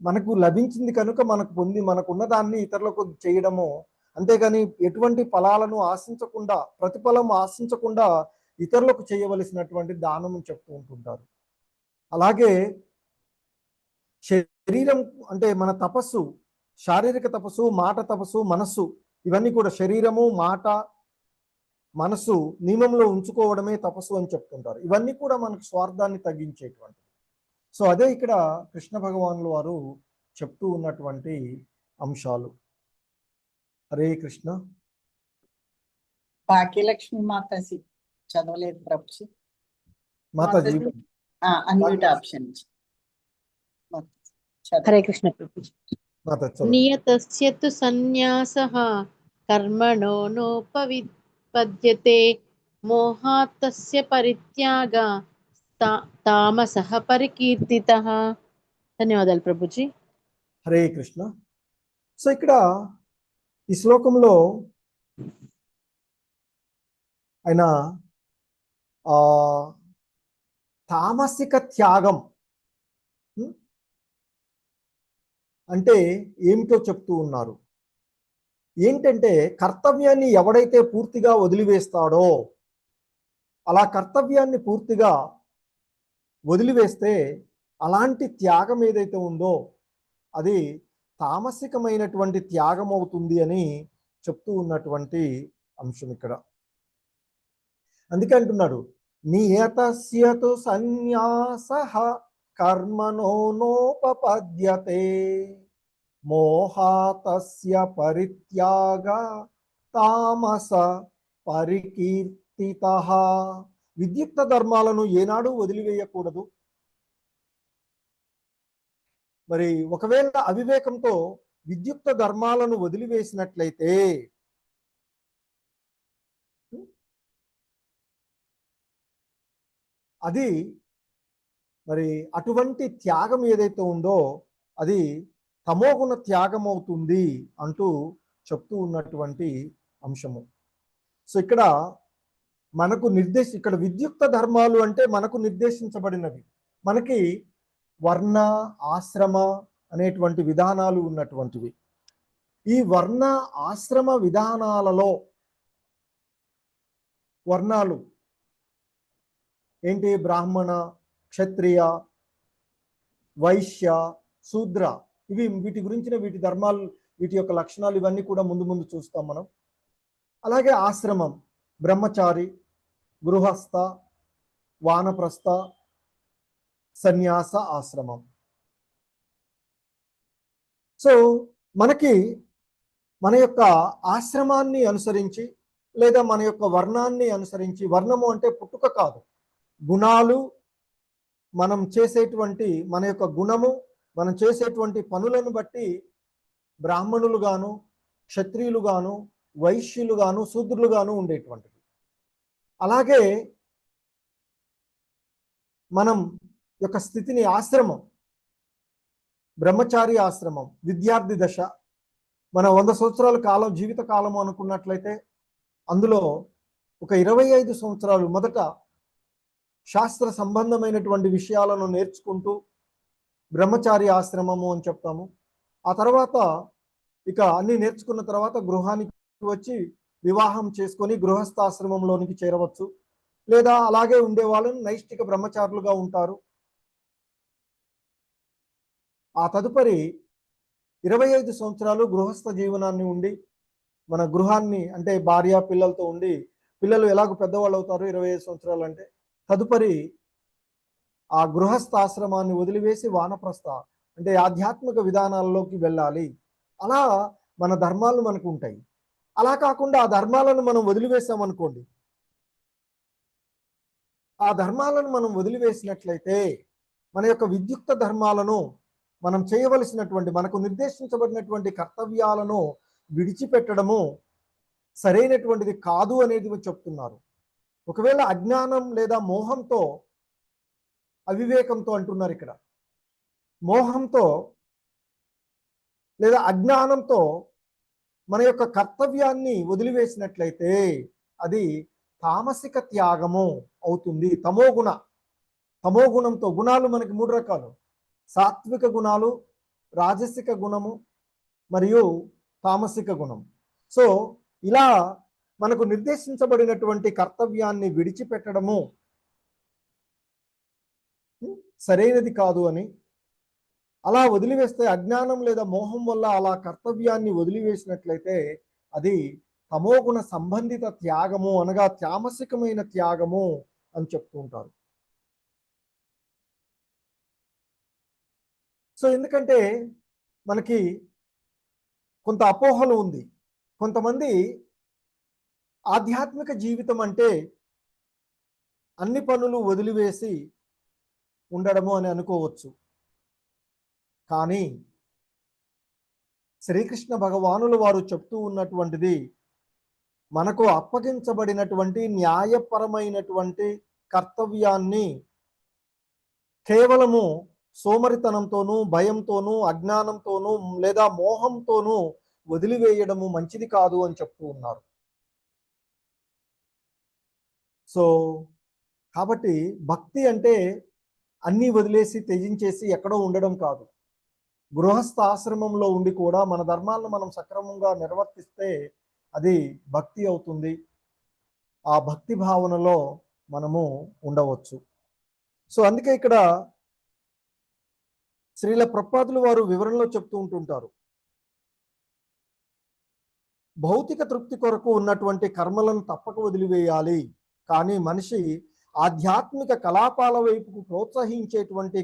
మనకు లభించింది కనుక మనకున్న దాన్ని ఇతరులకు చేయడము, అంతేగాని ఎటువంటి ఫలాలను ఆశించకుండా ప్రతిఫలం ఆశించకుండా ఇతరులకు చేయవలసినటువంటి దానం చెప్తూ ఉంటుంటారు. అలాగే శరీరం అంటే మన తపస్సు, శారీరక తపస్సు, మాట తపస్సు, మనస్సు, ఇవన్నీ కూడా శరీరము, మాట, మనస్సు నియమంలో ఉంచుకోవడమే తపస్సు అని చెప్తుంటారు. ఇవన్నీ కూడా మనకు స్వార్థాన్ని తగ్గించేటువంటి. సో అదే ఇక్కడ కృష్ణ భగవానులు వారు చెప్తూ ఉన్నటువంటి అంశాలు. హరే కృష్ణ. భాగ్యలక్ష్మి మాతాజీ చదవలేదు ప్రభుజీ. మాతాజీ అన్మ్యూట్ ఆప్షన్. హరే కృష్ణ ప్రభుజీ. మాతాజీ నియతస్య తు సన్యాసః కర్మణో నోపవిపద్యతే మోహాత్ తస్య పరిత్యాగ తామసః పరికీర్తితః. ధన్యవాదాలు ప్రభుజీ. హరే కృష్ణ. సో ఇక్కడ ఈ శ్లోకంలో ఆయన తామసిక త్యాగం అంటే ఏమిటో చెప్తూ ఉన్నారు. ఏంటంటే కర్తవ్యాన్ని ఎవడైతే పూర్తిగా వదిలివేస్తాడో, అలా కర్తవ్యాన్ని పూర్తిగా వదిలివేస్తే అలాంటి త్యాగం ఏదైతే ఉందో అది తామసికమైనటువంటి త్యాగం అవుతుంది అని చెప్తూ ఉన్నటువంటి అంశం ఇక్కడ. అందుకే అంటున్నాడు, నియతస్యతు సన్యాసః కర్మణో నోపపద్యతే మోహాతస్య పరిత్యాగ తామస పరికీర్తితః. విద్యుక్త ధర్మాలను ఏనాడు వదిలివేయకూడదు. మరి ఒకవేళ అవివేకంతో విద్యుక్త ధర్మాలను వదిలివేసినట్లయితే అది మరి అటువంటి త్యాగం ఏదైతే ఉందో అది తమోగుణ త్యాగం అవుతుంది అంటూ చెప్తూ ఉన్నటువంటి అంశము. సో ఇక్కడ మనకు ఇక్కడ విద్యుక్త ధర్మాలు అంటే మనకు నిర్దేశించబడినవి. మనకి వర్ణ, ఆశ్రమ అనేటువంటి విధానాలు ఉన్నటువంటివి. ఈ వర్ణ ఆశ్రమ విధానాలలో వర్ణాలు ఏంటి? బ్రాహ్మణ, క్షత్రియ, వైశ్య, శూద్ర, వీటి గురించిన వీటి ధర్మాలు, వీటి యొక్క లక్షణాలు ఇవన్నీ కూడా ముందు చూస్తాం మనం. అలాగే ఆశ్రమం, బ్రహ్మచారి, గృహస్థ, వానప్రస్థ, సన్యాస ఆశ్రమం. సో మనకి మన యొక్క ఆశ్రమాన్ని అనుసరించి లేదా మన యొక్క వర్ణాన్ని అనుసరించి, వర్ణము అంటే పుట్టుక కాదు, గుణాలు, మనం చేసేటువంటి మన యొక్క గుణము, మనం చేసేటువంటి పనులను బట్టి బ్రాహ్మణులు గాను, క్షత్రియులు గాను, వైశ్యులు గాను, శూద్రులు గాను ఉండేటువంటిది. అలాగే మనం యొక్క స్థితిని, ఆశ్రమం, బ్రహ్మచారి ఆశ్రమం, విద్యార్థి దశ, మన 100 సంవత్సరాల కాలం, జీవిత కాలము అనుకున్నట్లయితే అందులో ఒక 25 సంవత్సరాలు మొదట శాస్త్ర సంబంధమైనటువంటి విషయాలను నేర్చుకుంటూ బ్రహ్మచారి ఆశ్రమము అని చెప్తాము. ఆ తర్వాత ఇక అన్ని నేర్చుకున్న తర్వాత గృహానికి వచ్చి వివాహం చేసుకొని గృహస్థాశ్రమంలోనికి చేరవచ్చు. లేదా అలాగే ఉండే వాళ్ళని నైష్టిక బ్రహ్మచారులుగా ఉంటారు. ఆ తదుపరి 25 సంవత్సరాలు గృహస్థ జీవనాన్ని ఉండి, మన గృహాన్ని అంటే భార్య పిల్లలతో ఉండి, పిల్లలు ఎలాగో పెద్దవాళ్ళు అవుతారు 25 సంవత్సరాలు అంటే, తదుపరి ఆ గృహస్థాశ్రమాన్ని వదిలివేసి వానప్రస్థ అంటే ఆధ్యాత్మిక విధానాల్లోకి వెళ్ళాలి. అలా మన ధర్మాలు మనకు ఉంటాయి. అలా కాకుండా ఆ ధర్మాలను మనం వదిలివేసామనుకోండి, ఆ ధర్మాలను మనం వదిలివేసినట్లయితే మన యొక్క విద్యుక్త ధర్మాలను, మనం చేయవలసినటువంటి, మనకు నిర్దేశించబడినటువంటి కర్తవ్యాలను విడిచిపెట్టడము సరైనటువంటిది కాదు అనేది చెప్తున్నారు. ఒకవేళ అజ్ఞానం లేదా మోహంతో, అవివేకంతో అంటున్నారు ఇక్కడ, మోహంతో లేదా అజ్ఞానంతో మన యొక్క కర్తవ్యాన్ని వదిలివేసినట్లయితే అది తామసిక త్యాగము అవుతుంది. తమోగుణంతో, గుణాలు మనకి 3 రకాలు: సాత్విక గుణాలు, రాజసిక గుణము మరియు తామసిక గుణం. సో ఇలా మనకు నిర్దేశించబడినటువంటి కర్తవ్యాన్ని విడిచిపెట్టడము సరైనది కాదు అని, అలా వదిలివేస్తే, అజ్ఞానం లేదా మోహం వల్ల అలా కర్తవ్యాన్ని వదిలివేసినట్లయితే అది తమోగుణ సంబంధిత త్యాగము, అనగా తామసికమైన త్యాగము అని చెప్తూ ఉంటారు. సో ఎందుకంటే మనకి కొంత అపోహలు ఉంది. కొంతమంది ఆధ్యాత్మిక జీవితం అంటే అన్ని పనులు వదిలివేసి ఉండడము అని అనుకోవచ్చు. కానీ శ్రీకృష్ణ భగవానులు వారు చెప్తూ ఉన్నటువంటిది, మనకు అప్పగించబడినటువంటి న్యాయపరమైనటువంటి కర్తవ్యాన్ని కేవలము సోమరితనంతోనూ, భయంతోనూ, అజ్ఞానంతోనూ లేదా మోహంతోనూ వదిలివేయడము మంచిది కాదు అని చెప్తూ ఉన్నారు. సో కాబట్టి భక్తి అంటే అన్నీ వదిలేసి, త్యజించేసి ఎక్కడో ఉండడం కాదు. గృహస్థ ఆశ్రమంలో ఉండి కూడా మన ధర్మాలను మనం సక్రమంగా నిర్వర్తిస్తే అది భక్తి అవుతుంది. ఆ భక్తి భావనలో మనము ఉండవచ్చు. సో అందుకే ఇక్కడ శ్రీల ప్రభుపాదులు వారు వివరణలో చెప్తూ ఉంటుంటారు, భౌతిక తృప్తి కొరకు ఉన్నటువంటి కర్మలను తప్పక వదిలివేయాలి. కానీ మనిషి ఆధ్యాత్మిక కలాపాల వైపుకు ప్రోత్సహించేటువంటి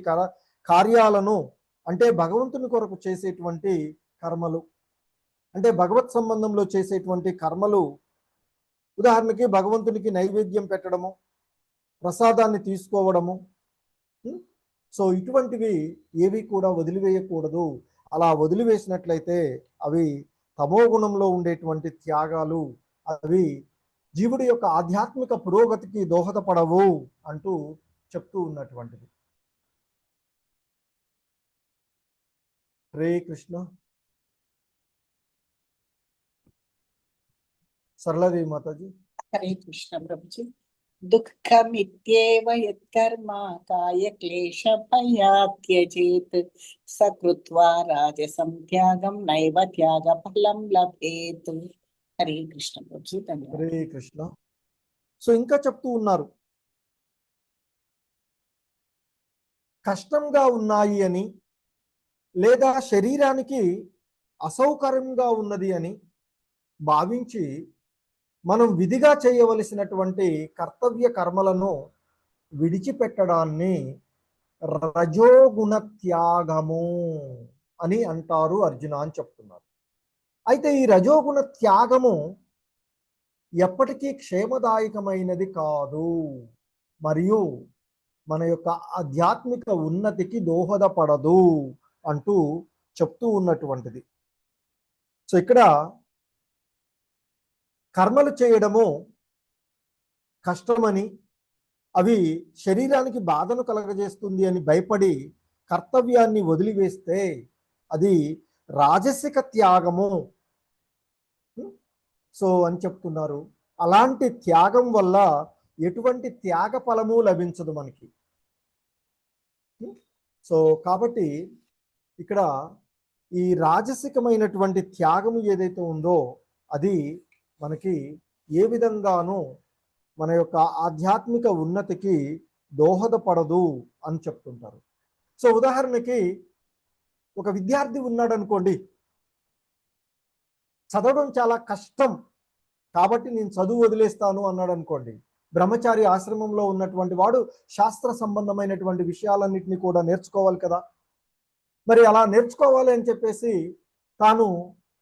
కార్యాలను, అంటే భగవంతుని కొరకు చేసేటువంటి కర్మలు, అంటే భగవత్ సంబంధంలో చేసేటువంటి కర్మలు, ఉదాహరణకి భగవంతునికి నైవేద్యం పెట్టడము, ప్రసాదాన్ని తీసుకోవడము, సో ఇటువంటివి ఏవి కూడా వదిలివేయకూడదు. అలా వదిలివేసినట్లయితే అవి తమోగుణంలో ఉండేటువంటి త్యాగాలు, అవి జీవుడి యొక్క ఆధ్యాత్మిక పురోగతికి దోహదపడవు అంటూ చెప్తూ ఉన్నటువంటిది. హరే కృష్ణ. సరళదేవి మాతాజీ. హరే కృష్ణ ప్రభుజీ. దుఃఖమిత్యేవ యత్కర్మ కాయ క్లేశ భయాత్ త్యజేత్ సకృత్వా రాజసం త్యాగం నైవ త్యాగ ఫలం లభేత్. హరే కృష్ణ ప్రభుజీ. ధన్యవాదాలు. హరే కృష్ణ. సో ఇంకా చెప్తూ ఉన్నారు, కష్టంగా ఉన్నాయి అని లేదా శరీరానికి అసౌకర్యంగా ఉన్నది అని భావించి మనం విధిగా చేయవలసినటువంటి కర్తవ్య కర్మలను విడిచిపెట్టడాన్ని రజోగుణ త్యాగము అని అంటారు అర్జున అని చెప్తున్నారు. అయితే ఈ రజోగుణ త్యాగము ఎప్పటికీ క్షేమదాయకమైనది కాదు, మరియు మన యొక్క ఆధ్యాత్మిక ఉన్నతికి దోహదపడదు అంటూ చెప్తూ ఉన్నటువంటిది. సో ఇక్కడ కర్మలు చేయడము కష్టమని, అవి శరీరానికి బాధను కలగజేస్తుంది అని భయపడి కర్తవ్యాన్ని వదిలివేస్తే అది రాజసిక త్యాగము. సో అని చెప్తున్నారు. అలాంటి త్యాగం వల్ల ఎటువంటి త్యాగ ఫలము లభించదు మనకి. సో కాబట్టి ఇక్కడ ఈ రాజసికమైనటువంటి త్యాగము ఏదైతే ఉందో అది మనకి ఏ విధంగానూ మన యొక్క ఆధ్యాత్మిక ఉన్నతికి దోహదపడదు అని చెప్తుంటారు. సో ఉదాహరణకి ఒక విద్యార్థి ఉన్నాడు అనుకోండి, చదవడం చాలా కష్టం కాబట్టి నేను చదువు వదిలేస్తాను అన్నాడు అనుకోండి. బ్రహ్మచారి ఆశ్రమంలో ఉన్నటువంటి వాడు శాస్త్ర సంబంధమైనటువంటి విషయాలన్నింటినీ కూడా నేర్చుకోవాలి కదా. మరి అలా నేర్చుకోవాలి అని చెప్పేసి తాను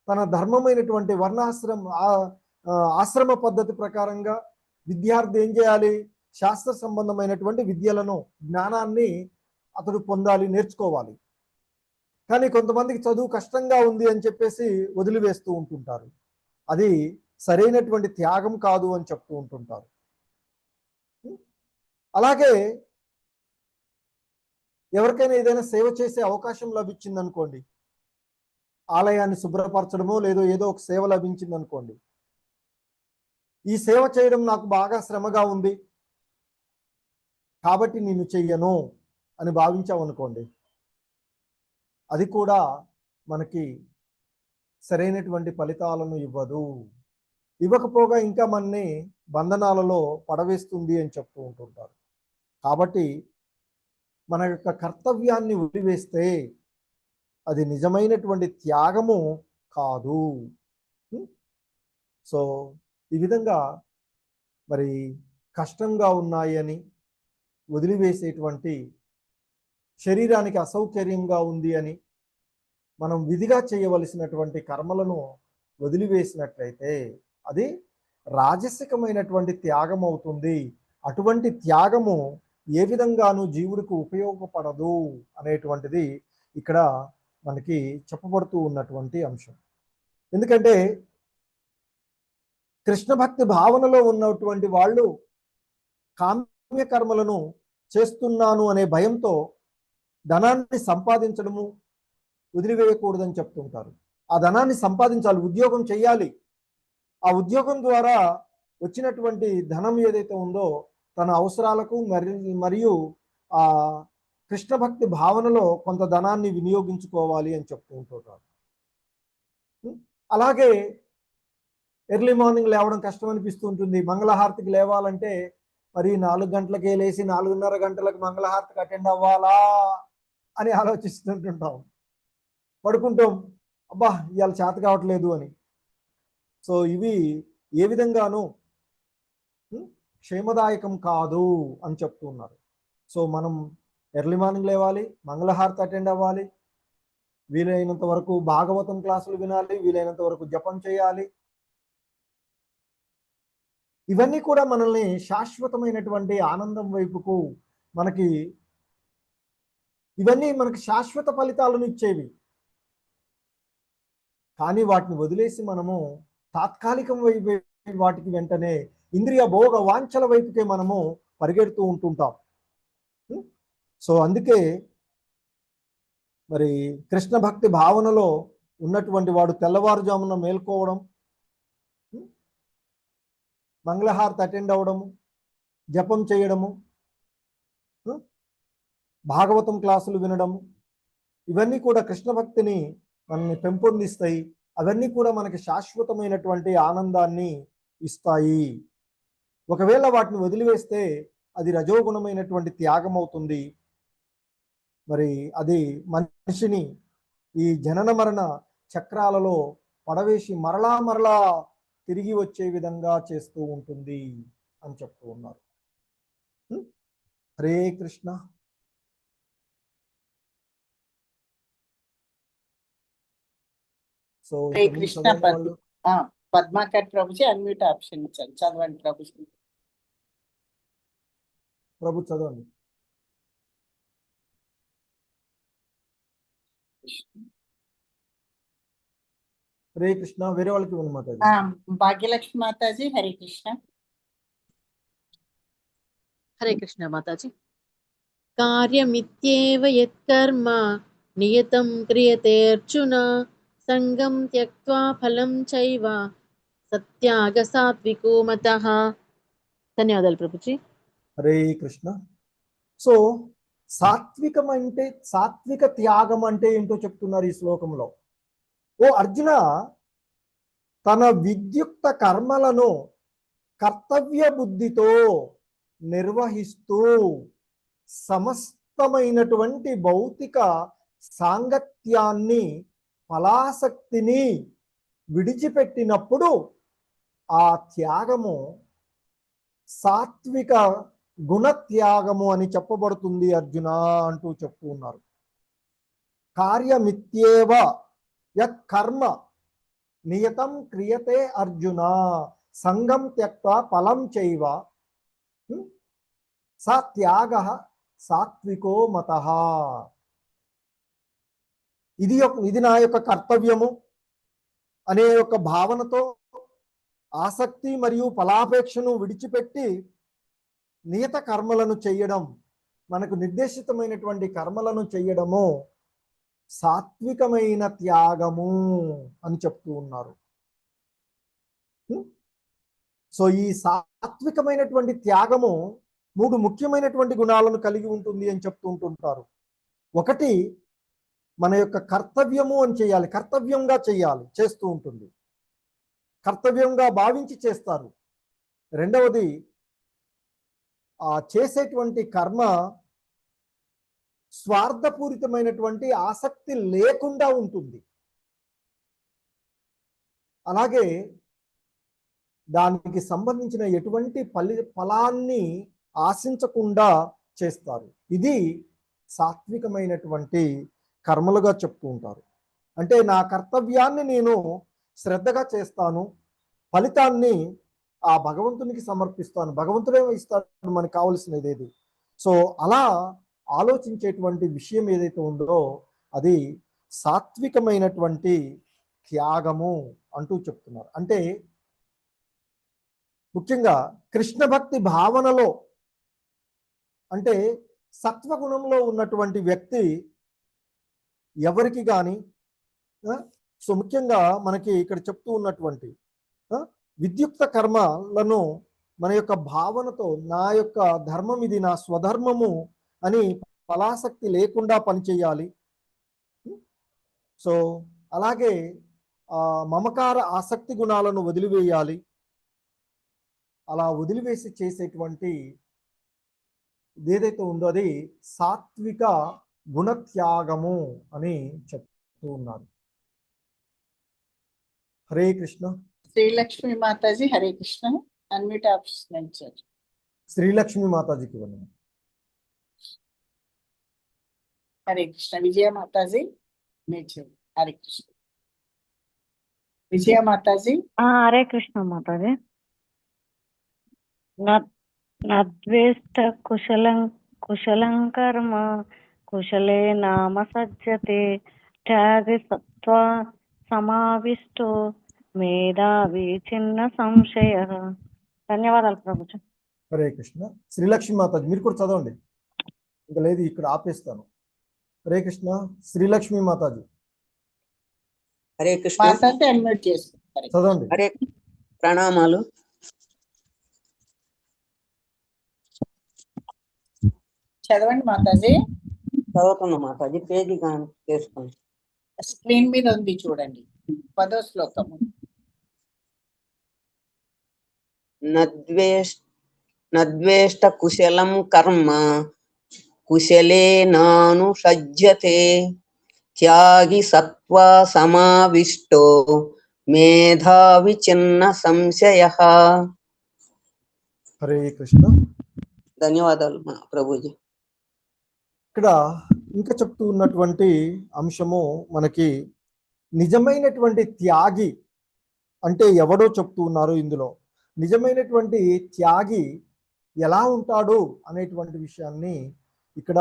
తన ధర్మమైనటువంటి ఆశ్రమ పద్ధతి ప్రకారంగా విద్యార్థి ఏం చేయాలి? శాస్త్ర సంబంధమైనటువంటి విద్యలను, జ్ఞానాన్ని అతడు పొందాలి, నేర్చుకోవాలి. కానీ కొంతమందికి చదువు కష్టంగా ఉంది అని చెప్పేసి వదిలివేస్తూ ఉంటుంటారు. అది సరైనటువంటి త్యాగం కాదు అని చెప్తూ ఉంటుంటారు. అలాగే ఎవరికైనా ఏదైనా సేవ చేసే అవకాశం లభించింది అనుకోండి, ఆలయాన్ని శుభ్రపరచడమో లేదో ఏదో ఒక సేవ లభించింది అనుకోండి, ఈ సేవ చేయడం నాకు బాగా శ్రమగా ఉంది కాబట్టి నేను చెయ్యను అని భావించామనుకోండి, అది కూడా మనకి సరైనటువంటి ఫలితాలను ఇవ్వదు. ఇవ్వకపోగా ఇంకా మనని బంధనాలలో పడవేస్తుంది అని చెప్తూ ఉంటుంటారు. కాబట్టి మన యొక్క కర్తవ్యాన్ని వదిలివేస్తే అది నిజమైనటువంటి త్యాగము కాదు. సో ఈ విధంగా మరి కష్టంగా ఉన్నాయి అని వదిలివేసేటువంటి, శరీరానికి అసౌకర్యంగా ఉంది అని మనం విధిగా చేయవలసినటువంటి కర్మలను వదిలివేసినట్లయితే అది రాజసికమైనటువంటి త్యాగం అవుతుంది. అటువంటి త్యాగము ఏ విధంగానూ జీవుడికి ఉపయోగపడదు అనేటువంటిది ఇక్కడ మనకి చెప్పబడుతూ ఉన్నటువంటి అంశం. ఎందుకంటే కృష్ణ భక్తి భావనలో ఉన్నటువంటి వాళ్ళు కామ్య కర్మలను చేస్తున్నాను అనే భయంతో ధనాన్ని సంపాదించడము వదిలివేయకూడదని చెప్తుంటారు. ఆ ధనాన్ని సంపాదించాలి, ఉద్యోగం చేయాలి. ఆ ఉద్యోగం ద్వారా వచ్చినటువంటి ధనం ఏదైతే ఉందో తన అవసరాలకు మరియు ఆ కృష్ణ భక్తి భావనలో కొంత ధనాన్ని వినియోగించుకోవాలి అని చెప్తూ ఉంటుంటారు. అలాగే ఎర్లీ మార్నింగ్ లేవడం కష్టం అనిపిస్తూ ఉంటుంది. మంగళహారతికి లేవాలంటే మరి 4 గంటలకే లేచి 4:30 గంటలకు మంగళహారతికి అటెండ్ అవ్వాలా అని ఆలోచిస్తుంటుంటాం. పడుకుంటాం, అబ్బా ఇవాళ చేత కావట్లేదు అని. సో ఇవి ఏ విధంగానూ క్షేమదాయకం కాదు అని చెప్తూ ఉన్నారు. సో మనం ఎర్లీ మార్నింగ్ లేవాలి, మంగళహారతి అటెండ్ అవ్వాలి, వీలైనంత వరకు భాగవతం క్లాసులు వినాలి, వీలైనంత వరకు జపం చేయాలి. ఇవన్నీ కూడా మనల్ని శాశ్వతమైనటువంటి ఆనందం వైపుకు ఇవన్నీ మనకి శాశ్వత ఫలితాలను ఇచ్చేవి. కానీ వాటిని వదిలేసి మనము తాత్కాలికం వైపు, వాటికి వెంటనే ఇంద్రియ భోగ వాంఛల వైపుకే మనము పరిగెడుతూ ఉంటుంటాం. సో అందుకే మరి కృష్ణ భక్తి భావనలో ఉన్నటువంటి వాడు తెల్లవారుజామున మేల్కోవడం, మంగళహారతి అటెండ్ అవ్వడము, జపం చేయడము, భాగవతం క్లాసులు వినడము, ఇవన్నీ కూడా కృష్ణ భక్తిని మనల్ని పెంపొందిస్తాయి. అవన్నీ కూడా మనకి శాశ్వతమైనటువంటి ఆనందాన్ని ఇస్తాయి. ఒకవేళ వాటిని వదిలివేస్తే అది రజోగుణమైనటువంటి త్యాగం అవుతుంది. మరి అది మనిషిని ఈ జనన మరణ చక్రాలలో పడవేసి మరలా మరలా తిరిగి వచ్చే విధంగా చేస్తూ ఉంటుంది అని చెప్తూ ఉన్నారు. Hare Krishna. So Hare Krishna. Padmakar Prabhuji unmute option ఇచ్చారు, చదవండి ప్రభుజీ. ప్రభు చదవండి. హరే కృష్ణ. వేరే వాళ్ళకి ఉన్నమాట. భాగ్యలక్ష్మి మాతాజీ. హరే కృష్ణ. హరే కృష్ణ మాతాజీ. కార్యమిత్యేవ యత్కర్మ నియతం క్రియతే అర్జున సంగం త్యక్త్వా ఫలం చైవ సత్యాగ సాత్వికో మతః. ధన్యవాదాలు ప్రభుజీ. హరే కృష్ణ. సో సాత్విక త్యాగం అంటే ఏంటో చెప్తున్నారు ఈ శ్లోకంలో. ఓ అర్జున, తన విద్యుక్త కర్మలను కర్తవ్య బుద్ధితో నిర్వహిస్తూ సమస్తమైనటువంటి భౌతిక సాంగత్యాన్ని, ఫలాసక్తిని విడిచిపెట్టినప్పుడు ఆ త్యాగము సాత్విక గుణత్యాగము అని చెప్పబడుతుంది అర్జున అంటూ చెప్తూ ఉన్నారు. కార్యమిత్యేవ యత్ కర్మ నియతం క్రియతే అర్జున సంగం త్యక్త్వా ఫలం చైవ స త్యాగః సాత్వికో మతః. ఇది నా యొక్క కర్తవ్యము అనే యొక్క భావనతో ఆసక్తి మరియు ఫలాపేక్షను విడిచిపెట్టి నియత కర్మలను చేయడం, మనకు నిర్దేశితమైనటువంటి కర్మలను చేయడము సాత్వికమైన త్యాగము అని చెప్తూ ఉన్నారు. సో ఈ సాత్వికమైనటువంటి త్యాగము 3 ముఖ్యమైనటువంటి గుణాలను కలిగి ఉంటుంది అని చెప్తూ ఉంటుంటారు. ఒకటి, మన యొక్క కర్తవ్యము అని చేయాలి, కర్తవ్యంగా చేయాలి, చేస్తూ ఉంటుంది, కర్తవ్యంగా భావించి చేస్తారు. రెండవది, ఆ చేసేటువంటి కర్మ స్వార్థపూరితమైనటువంటి ఆసక్తి లేకుండా ఉంటుంది. అలాగే దానికి సంబంధించిన ఎటువంటి ఫలాన్ని ఆశించకుండా చేస్తారు. ఇది సాత్వికమైనటువంటి కర్మలుగా చెప్తూ ఉంటారు. అంటే నా కర్తవ్యాన్ని నేను శ్రద్ధగా చేస్తాను, ఫలితాన్ని ఆ భగవంతునికి సమర్పిస్తాను, భగవంతుడే ఇస్తాడు మనకు కావలసినది ఏది. సో అలా ఆలోచించేటువంటి విషయం ఏదైతే ఉందో అది సాత్వికమైనటువంటి త్యాగము అంటూ చెప్తున్నారు. అంటే ముఖ్యంగా కృష్ణ భక్తి భావనలో, అంటే సత్వగుణంలో ఉన్నటువంటి వ్యక్తి ఎవరికి కానీ, సో ముఖ్యంగా మనకి ఇక్కడ చెప్తూ ఉన్నటువంటి విద్యుక్త కర్మలను మన యొక్క భావనతో, నా యొక్క ధర్మం ఇది, నా స్వధర్మము అని ఫలాసక్తి లేకుండా పనిచేయాలి. సో అలాగే మమకార ఆసక్తి గుణాలను వదిలివేయాలి. అలా వదిలివేసి చేసేటువంటి ఏదైతే ఉందో అది సాత్విక గుణత్యాగము అని చెప్తూ ఉన్నారు. హరే కృష్ణ. శ్రీలక్ష్మి మాతాజీ Hare Krishna. Unmute option sir. Srilakshmi మాతాజీకి వందనం. హరే కృష్ణ. విజయ మాతాజీ మేడ్చల్. హరే కృష్ణ. విజయ మాతాజీ. హరే కృష్ణ మాతాజీ. నద్వేష్ట కుశలం కర్మ కుశలే నామ సజ్జతే త్యాగి సత్వ సమావిష్టో మేధావి చిన్న సంశయ. ధన్యవాదాలు ప్రభుజీ. హరే కృష్ణ. శ్రీలక్ష్మి మాతాజీ మీరు కూడా చదవండి, ఇంకా లేదు ఇక్కడ ఆపేస్తాను. హరే కృష్ణ. శ్రీలక్ష్మి మాతాజీ హరే కృష్ణ. మాతాజీ అన్మ్యూట్ చేసుకుంటారు. చదవండి. హరే ప్రణామాలు. చదవండి మాతాజీ. చదువుతున్నా మాతాజీ, పేజీ చేసుకోండి. స్క్రీన్ మీద ఉంది చూడండి, 10వ శ్లోకము. నద్వేష్ట కుశలం కర్మ కుశలే నాను సజ్జతే త్యాగి సత్వ సమావిష్టో మేధావి చిన్న సంశయ. హరే కృష్ణ. ధన్యవాదాలు ప్రభుజీ. ఇక్కడ ఇంకా చెప్తూ ఉన్నటువంటి అంశము మనకి నిజమైనటువంటి త్యాగి అంటే ఎవడో చెప్తూ ఉన్నారు. ఇందులో నిజమైనటువంటి త్యాగి ఎలా ఉంటాడు అనేటువంటి విషయాన్ని ఇక్కడ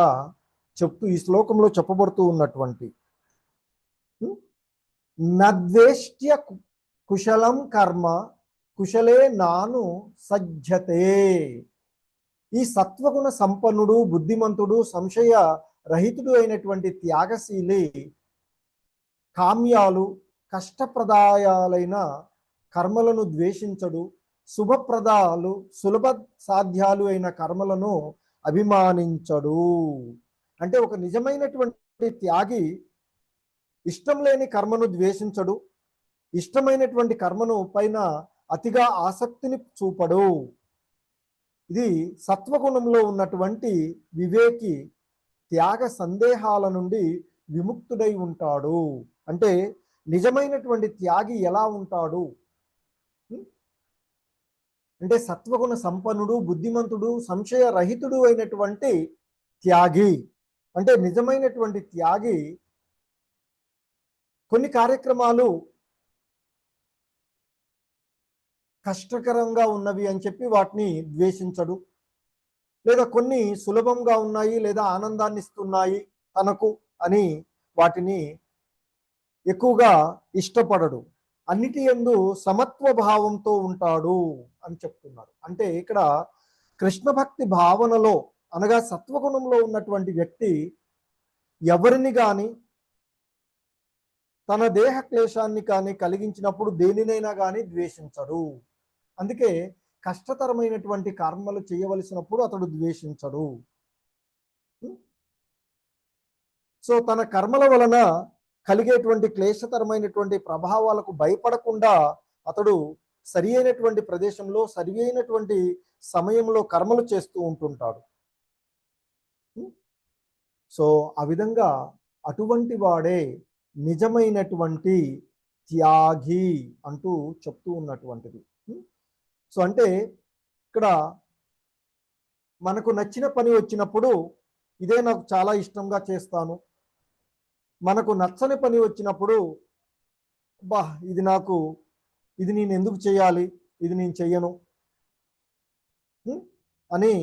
చెప్తూ ఈ శ్లోకంలో చెప్పబడుతూ ఉన్నటువంటి నద్వేష్ట్య కుశలం కర్మ కుశలే నాను సజ్జతే. ఈ సత్వగుణ సంపన్నుడు, బుద్ధిమంతుడు, సంశయ రహితుడు అయినటువంటి త్యాగశీలి కామ్యాలు, కష్టప్రదాయాలైన కర్మలను ద్వేషించడు, శుభప్రదాలు, సులభ సాధ్యాలు అయిన కర్మలను అభిమానించడు. అంటే ఒక నిజమైనటువంటి త్యాగి ఇష్టం లేని కర్మను ద్వేషించడు, ఇష్టమైనటువంటి కర్మను పైన అతిగా ఆసక్తిని చూపడు. ఇది సత్వగుణంలో ఉన్నటువంటి వివేకి త్యాగ సందేహాల నుండి విముక్తుడై ఉంటాడు. అంటే నిజమైనటువంటి త్యాగి ఎలా ఉంటాడు అంటే సత్వగుణ సంపన్నుడు, బుద్ధిమంతుడు, సంశయ రహితుడు అయినటువంటి త్యాగి. అంటే నిజమైనటువంటి త్యాగి కొన్ని కార్యక్రమాలు కష్టకరంగా ఉన్నవి అని చెప్పి వాటిని ద్వేషించడు, లేదా కొన్ని సులభంగా ఉన్నాయి లేదా ఆనందాన్ని ఇస్తున్నాయి తనకు అని వాటిని ఎక్కువగా ఇష్టపడడు. అన్నిటి యందు సమత్వ భావంతో ఉంటాడు అని చెప్తున్నారు. అంటే ఇక్కడ కృష్ణ భక్తి భావనలో అనగా సత్వగుణంలో ఉన్నటువంటి వ్యక్తి ఎవరిని కానీ తన దేహ క్లేశాన్ని కానీ కలిగించినప్పుడు దేనినైనా కానీ ద్వేషించడు. అందుకే కష్టతరమైనటువంటి కర్మలు చేయవలసినప్పుడు అతడు ద్వేషించడు. సో తన కర్మల వలన కలిగేటువంటి క్లేశతరమైనటువంటి ప్రభావాలకు భయపడకుండా అతడు సరి అయినటువంటి ప్రదేశంలో సరి అయినటువంటి సమయంలో కర్మలు చేస్తూ ఉంటుంటాడు. సో ఆ విధంగా అటువంటి వాడే నిజమైనటువంటి త్యాగి అంటూ చెప్తూ ఉన్నటువంటిది. సో అంటే ఇక్కడ మనకు నచ్చిన పని వచ్చినప్పుడు ఇదే నాకు చాలా ఇష్టంగా చేస్తాను, మనకు నచ్చని పని వచ్చినప్పుడు బా ఇది నేను ఎందుకు చేయాలి, ఇది నేను చెయ్యను అని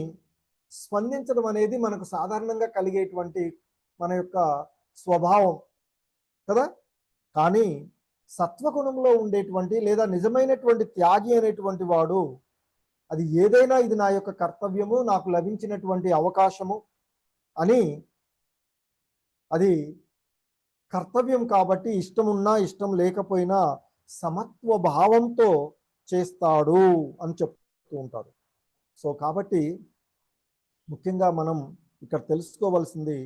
స్పందించడం అనేది మనకు సాధారణంగా కలిగేటువంటి మన యొక్క స్వభావం కదా. కానీ సత్వగుణంలో ఉండేటువంటి లేదా నిజమైనటువంటి త్యాగి అనేటువంటి వాడు అది ఏదైనా ఇది నా యొక్క కర్తవ్యము, నాకు లభించినటువంటి అవకాశము అని అది కర్తవ్యం కాబట్టి ఇష్టం ఉన్నా ఇష్టం లేకపోయినా సమత్వ భావంతో చేస్తాడు అని చెప్తూ ఉంటారు. సో కాబట్టి ముఖ్యంగా మనం ఇక్కడ తెలుసుకోవాల్సింది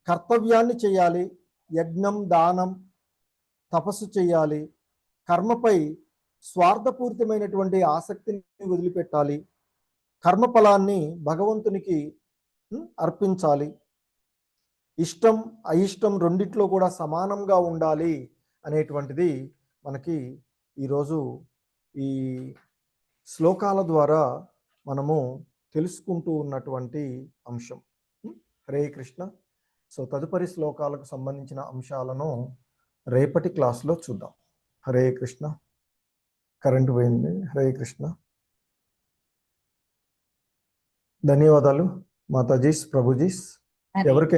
కర్తవ్యాన్ని చేయాలి, యజ్ఞం, దానం, తపస్సు చేయాలి, కర్మపై స్వార్థపూరితమైనటువంటి ఆసక్తిని వదిలిపెట్టాలి, కర్మఫలాన్ని భగవంతునికి అర్పించాలి, ఇష్టం అయిష్టం రెండిట్లో కూడా సమానంగా ఉండాలి అనేటువంటిది మనకి ఈరోజు ఈ శ్లోకాల ద్వారా మనము తెలుసుకుంటూ ఉన్నటువంటి అంశం. హరే కృష్ణ. సో తదుపరి శ్లోకాలకు సంబంధించిన అంశాలను రేపటి క్లాస్లో చూద్దాం. హరే కృష్ణ. కరెంట్ పోయింది. హరే కృష్ణ. ధన్యవాదాలు మాతాజీస్, ప్రభుజీస్. ఎవరికి